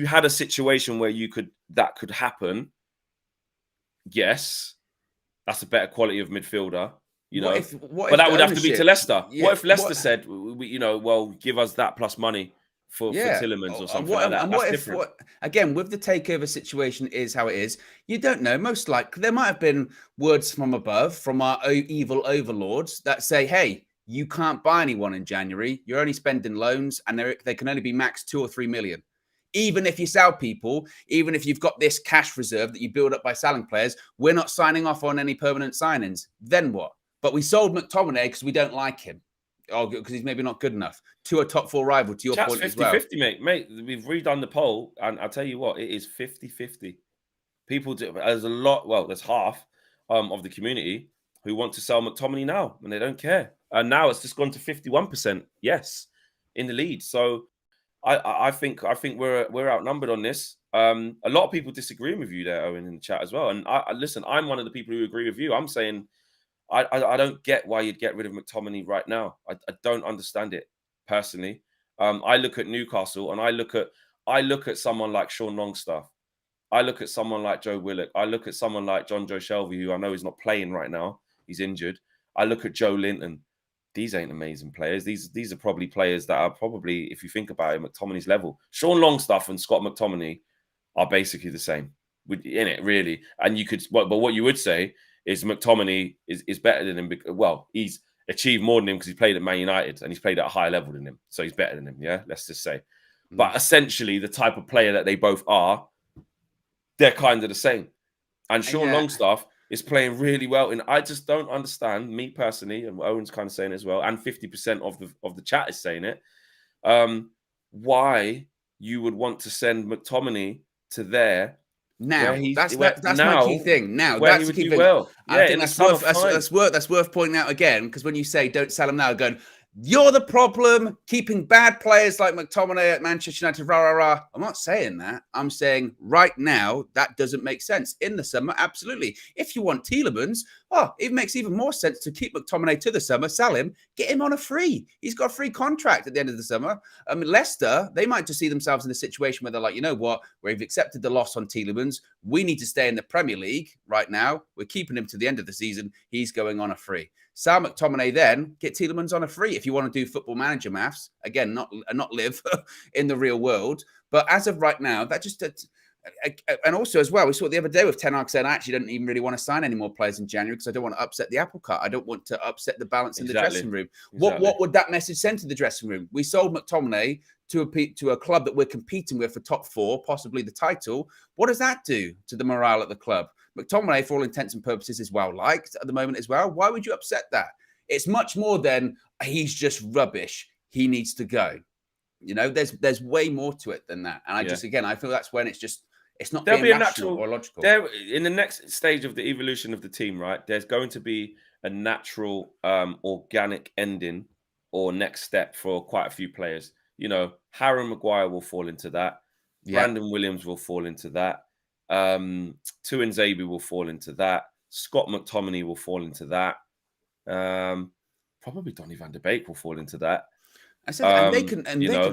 had a situation where that could happen, yes, that's a better quality of midfielder, you know. But that would have to be to Leicester. Yeah, what if Leicester said, well, give us that plus money for Tielemans or something like that? That's different. Again, with the takeover situation is how it is. You don't know. Most likely, there might have been words from above, from our evil overlords that say, hey, you can't buy anyone in January. You're only spending loans and they can only be max 2 or 3 million. Even if you sell people, even if you've got this cash reserve that you build up by selling players, we're not signing off on any permanent signings. Then what? But we sold McTominay because we don't like him. Or because he's maybe not good enough. To a top 4 rival, to your point as well. 50-50, mate. We've redone the poll, and I'll tell you what, it is 50-50. People do, there's a lot, well, there's half of the community who want to sell McTominay now, and they don't care. And now it's just gone to 51%, yes, in the lead. So I think we're outnumbered on this. A lot of people disagree with you there, Owen, in the chat as well. And listen, I'm one of the people who agree with you. I'm saying I don't get why you'd get rid of McTominay right now. I don't understand it personally. I look at Newcastle and I look at someone like Sean Longstaff. I look at someone like Joe Willock. I look at someone like John Joe Shelby, who I know is not playing right now. He's injured. I look at Joe Linton. These ain't amazing players. These are probably players that are probably, if you think about it, McTominay's level. Sean Longstaff and Scott McTominay are basically the same in it, really. And you could, but what you would say is McTominay is better than him. Well, he's achieved more than him because he played at Man United and he's played at a higher level than him. So he's better than him, yeah? Let's just say. But essentially, the type of player that they both are, they're kind of the same. And Sean Longstaff is playing really well. And I just don't understand, me personally, and Owen's kind of saying it as well, and 50% of the chat is saying it, why you would want to send McTominay to there. Now, that's my key thing. Now, that's the key thing. Well. I think that's worth pointing out again, because when you say don't sell him now, going, you're the problem, keeping bad players like McTominay at Manchester United, rah, rah, rah. I'm not saying that. I'm saying right now, that doesn't make sense. In the summer, absolutely. If you want Tielemans, it makes even more sense to keep McTominay to the summer, sell him, get him on a free. He's got a free contract at the end of the summer. Leicester, they might just see themselves in a situation where they're like, you know what, we've accepted the loss on Tielemans. We need to stay in the Premier League right now. We're keeping him to the end of the season. He's going on a free. Sal McTominay, then get Tielemans on a free if you want to do football manager maths. Again, not live in the real world. But as of right now, And also as well, we saw it the other day with Ten Hag saying, I actually don't even really want to sign any more players in January because I don't want to upset the apple cart. I don't want to upset the balance in the dressing room. What would that message send to the dressing room? We sold McTominay to a club that we're competing with for top 4, possibly the title. What does that do to the morale at the club? McTominay, for all intents and purposes, is well liked at the moment as well. Why would you upset that? It's much more than he's just rubbish. He needs to go. You know, there's way more to it than that. And I feel that's when it's not being rational or logical. In the next stage of the evolution of the team, right, there's going to be a natural organic ending or next step for quite a few players. You know, Harry Maguire will fall into that. Yeah. Brandon Williams will fall into that. Tuanzebe will fall into that. Scott McTominay will fall into that. Probably Donny van de Beek will fall into that. I said, and they can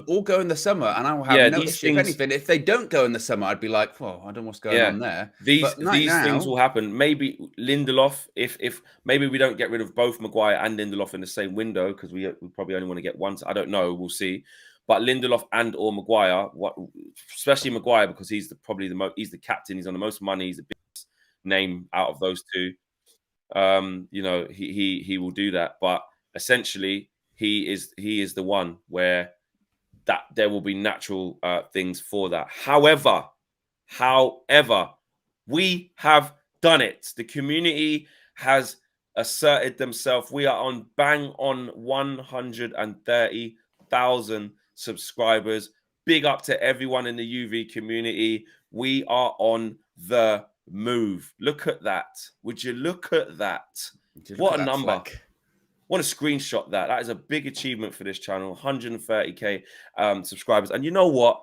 all go in the summer, and I will have no issue. If anything, if they don't go in the summer, I'd be like, "Oh, I don't know what's going on there." These things will happen. Maybe Lindelof, if maybe we don't get rid of both Maguire and Lindelof in the same window because we probably only want to get one. I don't know. We'll see. But Lindelof and or Maguire, especially Maguire, because he's he's the captain. He's on the most money. He's the biggest name out of those two. You know, he will do that. But essentially, he is the one where that there will be natural things for that. However, we have done it. The community has asserted themselves. We are on bang on 130,000 subscribers. Big up to everyone in the UV community. We are on the move. Look at that. Would you look at that? What a number. Flag. Want to screenshot that. That is a big achievement for this channel. 130K subscribers. And you know what?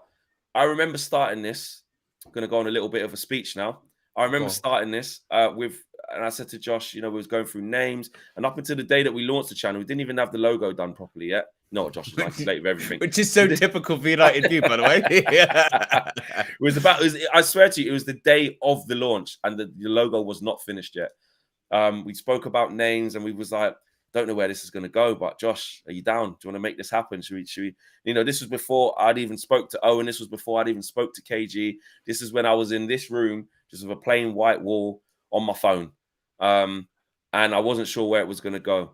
I remember starting this. I'm going to go on a little bit of a speech now. I remember starting this and I said to Josh, you know, we was going through names. And up until the day that we launched the channel, we didn't even have the logo done properly yet. No, Josh is like late with everything. Which is so typical for United View, by the way. I swear to you, it was the day of the launch and the logo was not finished yet. We spoke about names and we was like, don't know where this is going to go, but Josh, are you down? Do you want to make this happen? Should we, you know, this was before I'd even spoke to Owen. This was before I'd even spoke to KG. This is when I was in this room, just with a plain white wall on my phone. And I wasn't sure where it was going to go.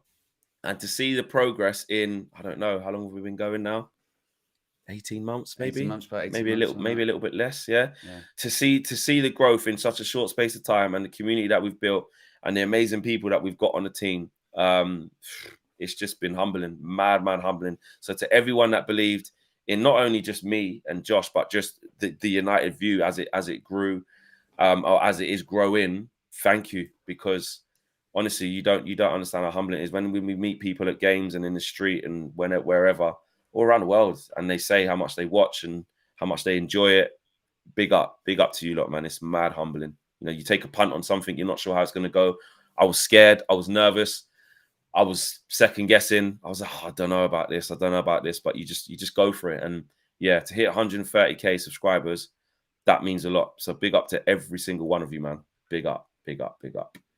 And to see the progress in, I don't know, how long have we been going now? 18 months, maybe? 18 months, maybe a little bit less, yeah? To see the growth in such a short space of time and the community that we've built and the amazing people that we've got on the team. It's just been humbling, mad humbling. So to everyone that believed in not only just me and Josh, but just the United View as it grew, or as it is growing, thank you. Because honestly, you don't understand how humbling it is when we meet people at games and in the street and wherever, all around the world, and they say how much they watch and how much they enjoy it. Big up to you lot, man. It's mad humbling. You know, you take a punt on something, you're not sure how it's going to go. I was scared. I was nervous. I was second guessing. I was like, I don't know about this. But you just go for it. And yeah, to hit 130K subscribers, that means a lot. So big up to every single one of you, man. Big up.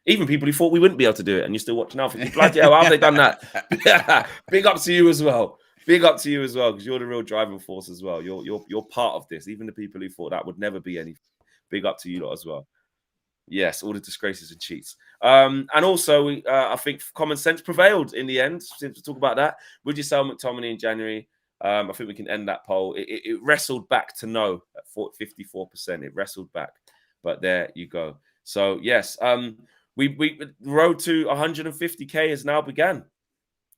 Even people who thought we wouldn't be able to do it and you're still watching out. Bloody hell, how have they done that? Big up to you as well. Because you're the real driving force as well. You're part of this. Even the people who thought that would never be anything. Big up to you lot as well. Yes, all the disgraces and cheats. And also, I think common sense prevailed in the end. To talk about that, would you sell McTominay in January? I think we can end that poll. It wrestled back to no at 54%. It wrestled back, but there you go. So yes, we road to 150K has now began.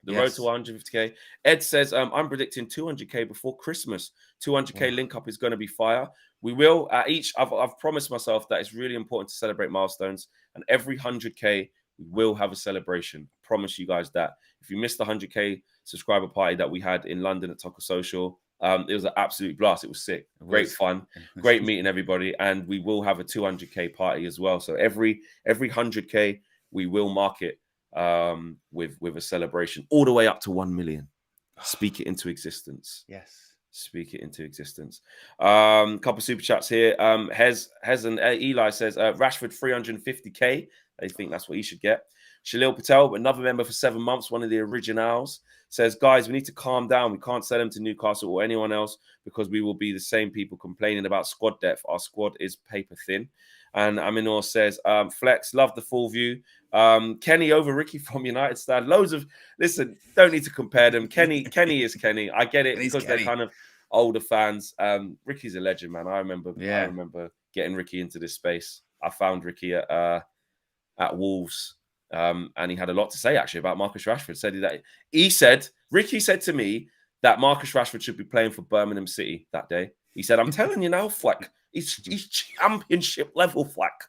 The road to 150K. Ed says, I'm predicting 200K before Christmas. 200K link up is going to be fire. We will I've promised myself that it's really important to celebrate milestones, and every 100K we will have a celebration. I promise you guys that. If you missed the 100K subscriber party that we had in London at Taco Social, it was an absolute blast. It was sick. Great fun. Great meeting everybody. And we will have a 200K party as well. So every 100K we will mark it with a celebration all the way up to 1 million. Speak it into existence. Yes. Speak it into existence. Couple super chats here. Hez and Eli says Rashford 350K. They think that's what he should get. Shalil Patel, another member for 7 months, one of the originals, says, guys, we need to calm down. We can't sell him to Newcastle or anyone else because we will be the same people complaining about squad depth. Our squad is paper thin. And Aminor says, Flex, love the full view. Kenny over Ricky from United stand. Loads of, listen, don't need to compare them. Kenny is Kenny. I get it because they're kind of older fans. Ricky's a legend, man. I remember getting Ricky into this space. I found Ricky at Wolves. And he had a lot to say actually about Marcus Rashford. Ricky said to me that Marcus Rashford should be playing for Birmingham City that day. He said, I'm telling you now, Fleck, he's championship level, Fleck.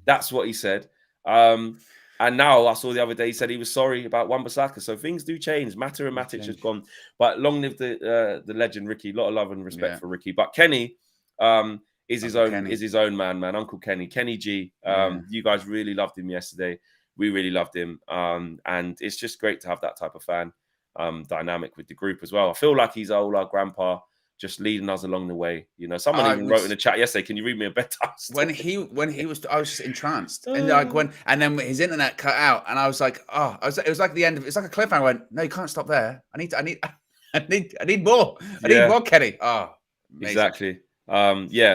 That's what he said. And now I saw the other day, he said he was sorry about Wan-Bissaka. So things do change. Mata and Matic has gone. But long live the legend, Ricky. A lot of love and respect for Ricky. But Kenny is his own man. Uncle Kenny. Kenny G. You guys really loved him yesterday. We really loved him. And it's just great to have that type of fan dynamic with the group as well. I feel like he's our grandpa, just leading us along the way. You know, someone even wrote in the chat yesterday, can you read me a bedtime story? When he was, I was just entranced. And like and then his internet cut out and I was like, it was like the end of, it's like a cliffhanger. I went, no, you can't stop there. I need more. I need more, Kenny. Oh, amazing. Exactly.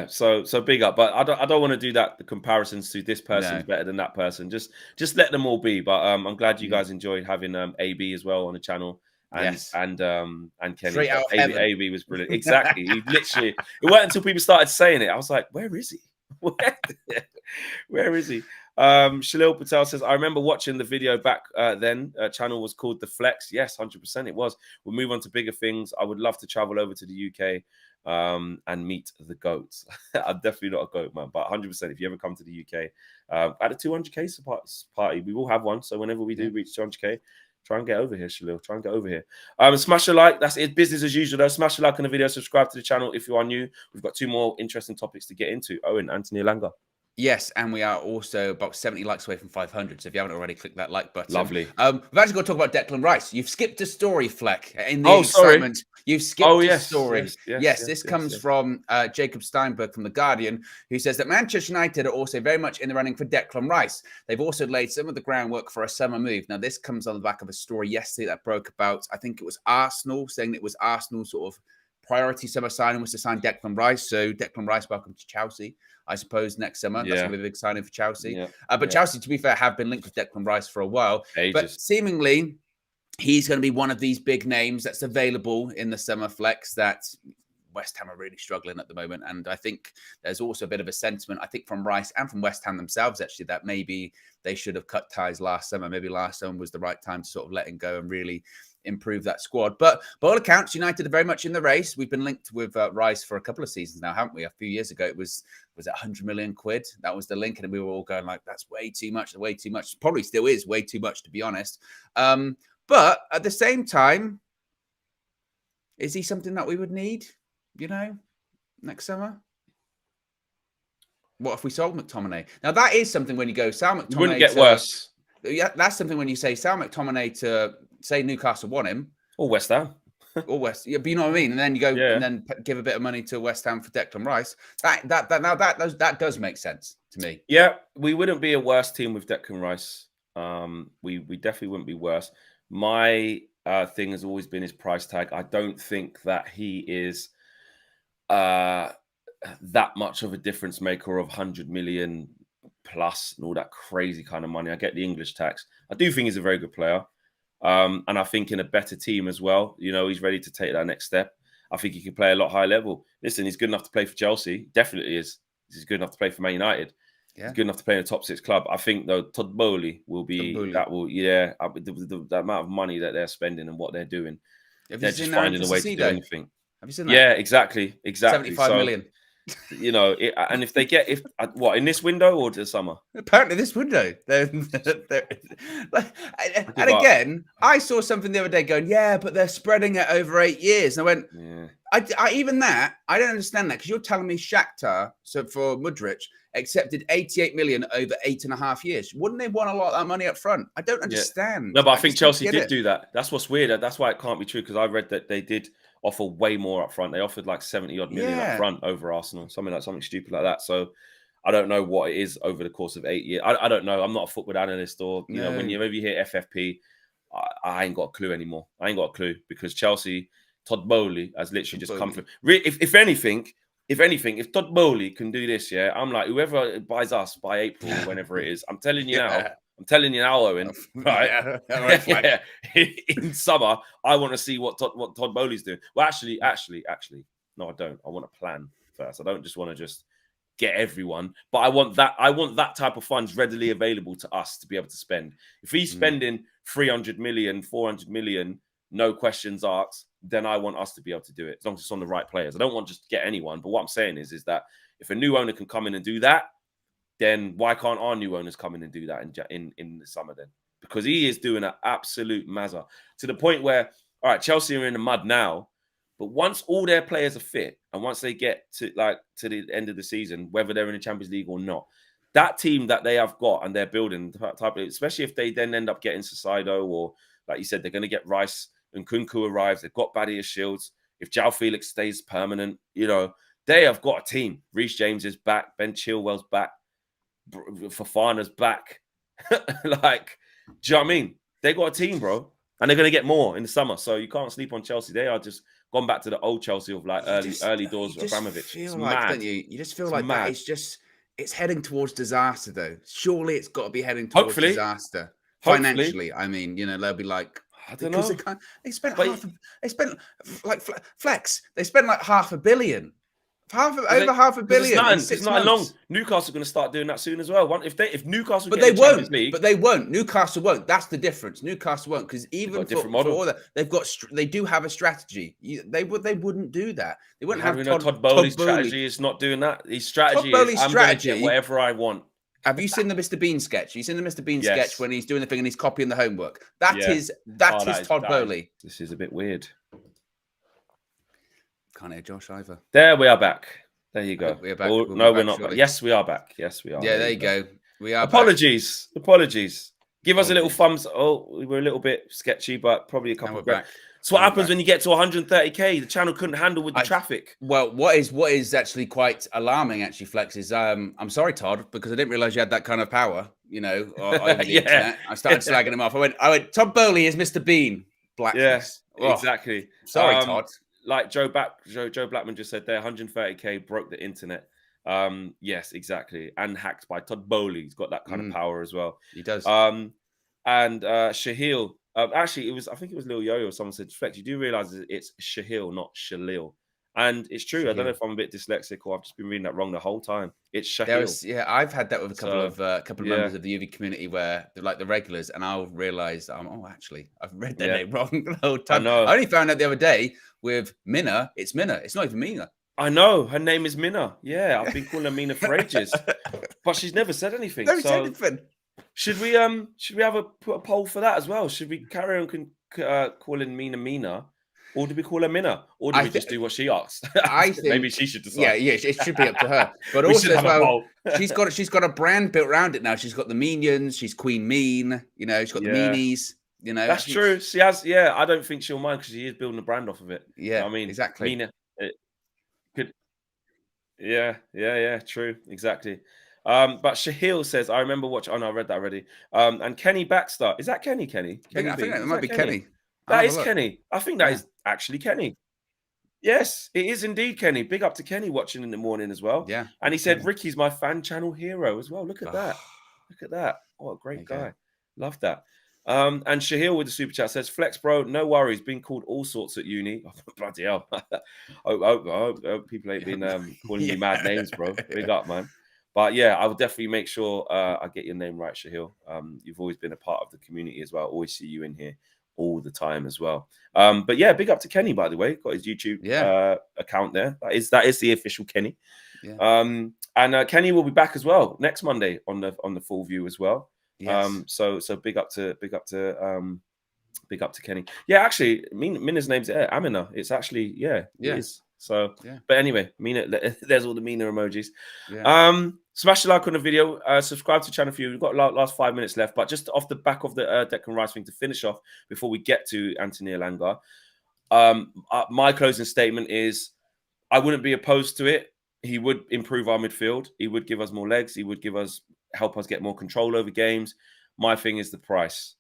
So big up, but I don't want to do that. The comparisons to this person's better than that person. Just let them all be. But I'm glad you guys enjoyed having AB as well on the channel. And Kenny. Straight out of heaven. AB was brilliant. Exactly. He literally, it wasn't until people started saying it. I was like, where is he? Where is he? Shalil Patel says, I remember watching the video back then. Channel was called The Flex. Yes, 100% it was. We'll move on to bigger things. I would love to travel over to the UK and meet the goats. I'm definitely not a goat, man, but 100% if you ever come to the UK at a 200k party, we will have one. So whenever we do reach 200k, try and get over here, Shalil. Try and get over here. Smash a like. That's it. Business as usual, though. Smash a like on the video. Subscribe to the channel if you are new. We've got 2 more interesting topics to get into. Owen, Anthony Elanga. Yes, and we are also about 70 likes away from 500. So if you haven't already, click that like button. Lovely. We've actually got to talk about Declan Rice. You've skipped a story, Fleck. In the excitement, you've skipped a story. Yes, this comes from Jacob Steinberg from The Guardian, who says that Manchester United are also very much in the running for Declan Rice. They've also laid some of the groundwork for a summer move. Now, this comes on the back of a story yesterday that broke about, I think it was Arsenal, saying it was Arsenal's sort of priority summer signing was to sign Declan Rice. So Declan Rice, welcome to Chelsea, I suppose, next summer. That's going to be a big signing for Chelsea. But Chelsea, to be fair, have been linked with Declan Rice for a while. But seemingly, he's going to be one of these big names that's available in the summer flex that West Ham are really struggling at the moment. And I think there's also a bit of a sentiment, I think, from Rice and from West Ham themselves, actually, that maybe they should have cut ties last summer. Maybe last summer was the right time to sort of let him go and really improve that squad. But by all accounts, United are very much in the race. We've been linked with Rice for a couple of seasons now, haven't we? A few years ago, it was it 100 million quid? That was the link. And we were all going like, that's way too much, way too much. Probably still is way too much, to be honest. But at the same time, is he something that we would need, you know, next summer? What if we sold McTominay? Now, that is something when you go, Sal McTominay. It wouldn't get worse. Yeah, that's something when you say Sal McTominay to, say, Newcastle want him. Or West Ham. Or West, but you know what I mean? And then you go and then give a bit of money to West Ham for Declan Rice. That does make sense to me. Yeah, we wouldn't be a worse team with Declan Rice. We definitely wouldn't be worse. My thing has always been his price tag. I don't think that he is that much of a difference maker of 100 million plus and all that crazy kind of money. I get the English tax. I do think he's a very good player. And I think in a better team as well, you know, he's ready to take that next step. I think he can play a lot higher level. Listen, he's good enough to play for Chelsea. Definitely is. He's good enough to play for Man United. Yeah. He's good enough to play in a top 6 club. I think, though, Todd Bowley will be, the amount of money that they're spending and what they're doing. They're just finding a way to do anything. Have you seen that? Yeah, exactly. 75 million. You know, and if they get, in this window or the summer? Apparently this window. And again, I saw something the other day going, but they're spreading it over 8 years. And I went, I don't understand that, because you're telling me Shakhtar, so for Mudryk, accepted 88 million over 8.5 years. Wouldn't they want a lot of that money up front? I don't understand. No, but I think Chelsea did do that. That's what's weird. That's why it can't be true, because I read that they did offer way more up front. They offered like 70 odd million up front over Arsenal, something stupid like that. So I don't know what it is over the course of 8 years. I don't know. I'm not a football analyst, or you know, when you maybe hear FFP, I ain't got a clue anymore. I ain't got a clue, because Chelsea, Todd Bowley has literally just come from. If anything, if Todd Bowley can do this, yeah, I'm like, whoever buys us by April, whenever it is, I'm telling you now. I'm telling you now, Owen. Right? Yeah. In summer, I want to see what Todd Bowley's doing. Well, actually, no, I don't. I want a plan first. I don't just want to just get everyone, but I want that type of funds readily available to us to be able to spend. If he's spending 300 million, 400 million, no questions asked, then I want us to be able to do it, as long as it's on the right players. I don't want just to get anyone. But what I'm saying is that if a new owner can come in and do that, then why can't our new owners come in and do that in the summer then? Because he is doing an absolute mazza, to the point where, all right, Chelsea are in the mud now, but once all their players are fit, and once they get to the end of the season, whether they're in the Champions League or not, that team that they have got and they're building, especially if they then end up getting Saicedo, or like you said, they're going to get Rice and Nkunku arrives. They've got Badia Shields. If João Felix stays permanent, you know, they have got a team. Reece James is back. Ben Chilwell's back. Fofana's back. Like, do you know what I mean? They got a team, bro, and they're going to get more in the summer. So you can't sleep on Chelsea. They are just gone back to the old Chelsea of like early doors of Abramovich. It's mad. Don't you? You just feel like that. It's heading towards disaster, though. Surely it's got to be heading towards disaster. Financially, I mean, you know, they'll be like, I don't know. They spent like Flex. They spent like $500 million. Over $500 million. It's not long. Newcastle are going to start doing that soon as well. If Newcastle, but they won't. But they won't. Newcastle won't. That's the difference. Newcastle won't, because even for all that, they do have a strategy. They wouldn't do that. They wouldn't have. Todd Bowley's strategy is not doing that. His strategy is, I'm going to get whatever I want. Have you seen the Mr. Bean sketch? You seen the Mr. Bean sketch when he's doing the thing and he's copying the homework? That is Todd Bowley. This is a bit weird. Can't hear Josh either. There we are back. There you go. We're back. No, we're not back. Yes, we are back. Yes, we are. Yeah, there you go. We are. Apologies. Give us a little thumbs. Oh, we were a little bit sketchy, but probably a couple of back. So what happens when you get to 130K? The channel couldn't handle with the traffic. Well, what is actually quite alarming, actually, Flex, is I'm sorry, Todd, because I didn't realize you had that kind of power. You know, over the internet. I started slagging him off. I went. Todd Bowley is Mr. Bean. Blackness. Yeah, exactly. Sorry, Todd. Like Joe Blackman just said there, 130K broke the internet. Yes, exactly. And hacked by Todd Bowley. He's got that kind of power as well. He does. And Shahil. Actually, I think it was Lil Yo-Yo. Someone said, Flex, you do realize it's Shahil, not Shalil. And it's true. Shahil. I don't know if I'm a bit dyslexic or I've just been reading that wrong the whole time. It's Shahil. I've had that with a couple of members of the UV community where they're like the regulars, and I'll realize actually, I've read their name wrong the whole time. I only found out the other day with Minna. It's Minna. It's not even Mina. I know. Her name is Minna. Yeah, I've been calling her Mina for ages. But she's never said anything. Should we have a poll for that as well? Should we carry on calling Mina, or do we call her Minna, or do we just do what she asked? I think maybe she should decide. Yeah, it should be up to her. But also as well, she's got a brand built around it now. She's got the Minions. She's Queen Mean. You know, she's got the Meanies. You know, that's true. She has. Yeah, I don't think she'll mind because she is building a brand off of it. Yeah, you know I mean, exactly. Mina, could. Yeah. True. Exactly. But Shahil says, I remember watching. Oh no, I read that already. And Kenny Baxter. Is that Kenny? I think that might be Kenny. That is Kenny. I think that is actually Kenny. Yes, it is indeed Kenny. Big up to Kenny watching in the morning as well. Yeah. And he said, Ricky's my fan channel hero as well. Look at that. Look at that. What a great guy. Love that. And Shahil with the super chat says, Flex, bro, no worries. Been called all sorts at uni. Oh, bloody hell. I hope people ain't been calling you mad names, bro. Big up, man. But yeah, I will definitely make sure I get your name right, Shahil. You've always been a part of the community as well. Always see you in here all the time as well. But yeah, big up to Kenny, by the way. Got his YouTube account there. That is the official Kenny. Yeah. And Kenny will be back as well next Monday on the full view as well. Yes. So big up to Kenny. Yeah, actually, Mina's name's Amina. It's actually it is. So, but anyway, Mina, there's all the Mina emojis. Yeah. Smash the like on the video. Subscribe to the channel for you. We've got last 5 minutes left, but just off the back of the Declan Rice thing to finish off before we get to Anthony Elanga. My closing statement is, I wouldn't be opposed to it he would improve our midfield. He would give us more legs. He would help us get more control over games. My thing is the price,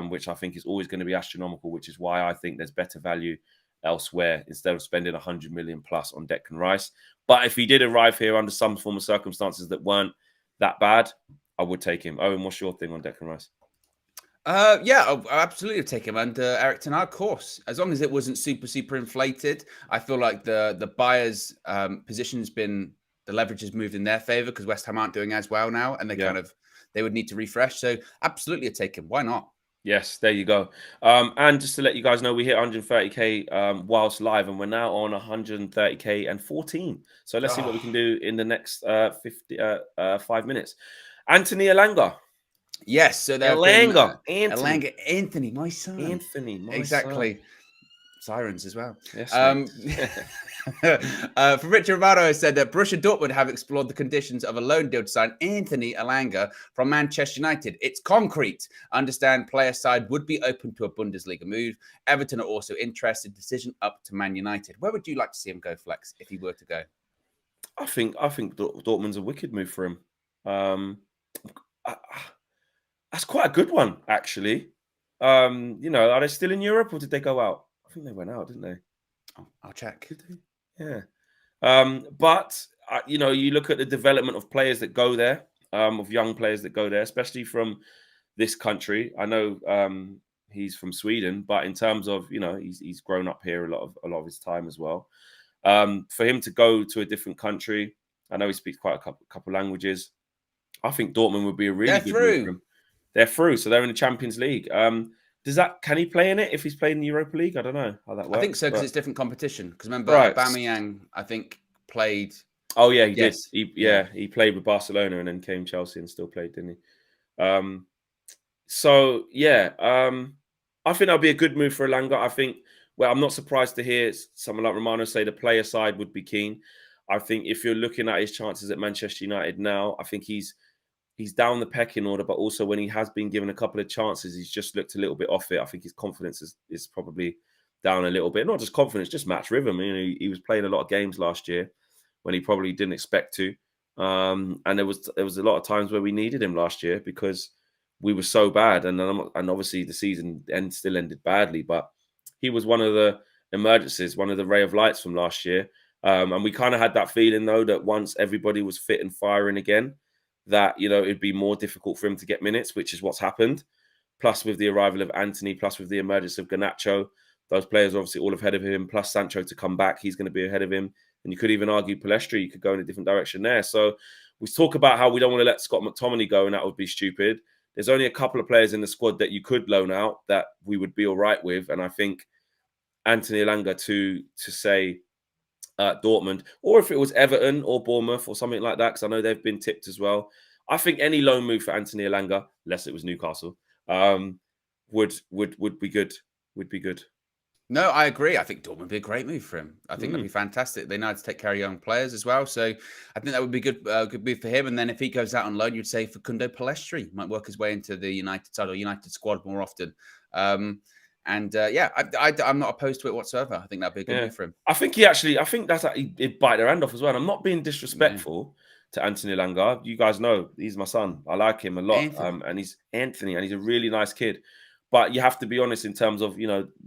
which I think is always going to be astronomical, which is why I think there's better value elsewhere instead of spending 100 million plus on Declan Rice. But if he did arrive here under some form of circumstances that weren't that bad, I would take him. Owen, what's your thing on Declan Rice? Yeah, I'll absolutely take him. And Eric Ten Hag, of course, as long as it wasn't super inflated. I feel like the buyers' position's been, the leverage has moved in their favor because West Ham aren't doing as well now, and they would need to refresh. So absolutely, I'd take him. Why not? Yes, there you go. And just to let you guys know, we hit 130k whilst live, and we're now on 130k and 14. So let's see what we can do in the next 5 minutes. Anthony Elanga. Yes, so Elanga, Anthony, my son. Anthony, my exactly. son. Sirens as well. Yes, for Richard Romano said that Borussia Dortmund have explored the conditions of a loan deal to sign Anthony Elanga from Manchester United. It's concrete. Understand player side would be open to a Bundesliga move. Everton are also interested. Decision up to Man United. Where would you like to see him go, Flex, if he were to go? I think Dortmund's a wicked move for him. That's quite a good one, actually. Are they still in Europe or did they go out? I think they went out, didn't they? Oh, I'll check. Yeah. But you look at the development of players that go there, of young players that go there, especially from this country. I know he's from Sweden, but in terms of, he's grown up here a lot of his time as well. For him to go to a different country, I know he speaks quite a couple languages. I think Dortmund would be a really good move for him. They're through, so they're in the Champions League. Can he play in it if he's playing in the Europa League? I don't know how that works. I think so, because it's different competition. Because remember, Aubameyang, I think, played. Oh yeah, he did. He played with Barcelona and then came Chelsea and still played, didn't he? I think that'll be a good move for Elanga. I think. Well, I'm not surprised to hear someone like Romano say the player side would be keen. I think if you're looking at his chances at Manchester United now, I think he's down the pecking order, but also when he has been given a couple of chances, he's just looked a little bit off it. I think his confidence is probably down a little bit. Not just confidence, just match rhythm. He was playing a lot of games last year when he probably didn't expect to. And there was a lot of times where we needed him last year because we were so bad. And obviously the season still ended badly, but he was one of the emergencies, one of the ray of lights from last year. And we kind of had that feeling, though, that once everybody was fit and firing again, that, it'd be more difficult for him to get minutes, which is what's happened. Plus, with the arrival of Anthony, plus with the emergence of Garnacho, those players are obviously all ahead of him. Plus, Sancho to come back, he's going to be ahead of him. And you could even argue Palestri, you could go in a different direction there. So we talk about how we don't want to let Scott McTominay go, and that would be stupid. There's only a couple of players in the squad that you could loan out that we would be all right with. And I think Anthony Elanga to say Dortmund, or if it was Everton or Bournemouth or something like that, because I know they've been tipped as well. I think any loan move for Anthony Elanga, unless it was Newcastle, would be good. Would be good. No, I agree. I think Dortmund would be a great move for him. I think that'd be fantastic. They know how to take care of young players as well. So I think that would be good move for him. And then if he goes out on loan, you'd say Facundo Palestri might work his way into the United side or United squad more often. I'm not opposed to it whatsoever. I think that'd be a good move for him. I think he'd bite their hand off as well. And I'm not being disrespectful to Anthony Elanga. You guys know he's my son. I like him a lot. And he's Anthony, and he's a really nice kid. But you have to be honest in terms of,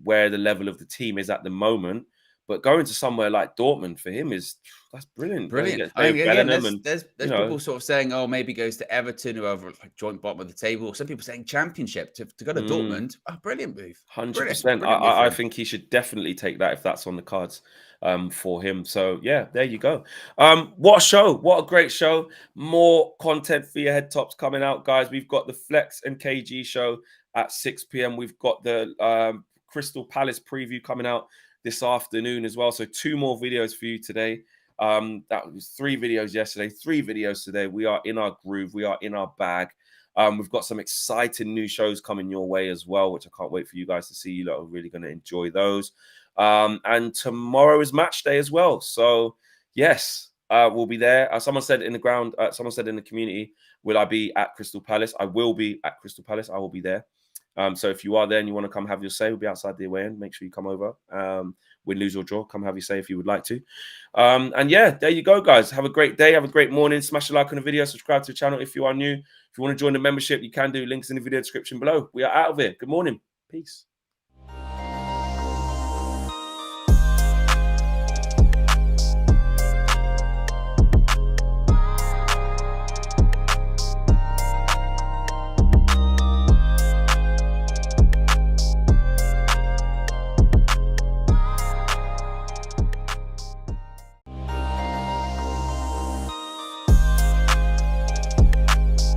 where the level of the team is at the moment. But going to somewhere like Dortmund for him that's brilliant. Brilliant. There's people sort of saying, maybe goes to Everton, whoever, like joint bottom of the table. Some people saying Championship to go to Dortmund. Brilliant move. 100%. I think he should definitely take that if that's on the cards for him. So yeah, there you go. What a show! What a great show! More content for your head tops coming out, guys. We've got the Flex and KG show at 6 p.m. We've got the Crystal Palace preview coming out this afternoon as well. So 2 more videos for you today. That was 3 videos yesterday, 3 videos today. We are in our groove. We are in our bag. We've got some exciting new shows coming your way as well, which I can't wait for you guys to see. You lot are really going to enjoy those. And tomorrow is match day as well. So yes, we'll be there. Someone said in the community, will I be at Crystal Palace? I will be at Crystal Palace. I will be there. So if you are there and you want to come have your say, we'll be outside the away end. Make sure you come over. Win, lose, or draw. Come have your say if you would like to. And yeah, there you go, guys. Have a great day. Have a great morning. Smash a like on the video. Subscribe to the channel if you are new. If you want to join the membership, you can do. Links in the video description below. We are out of here. Good morning. Peace.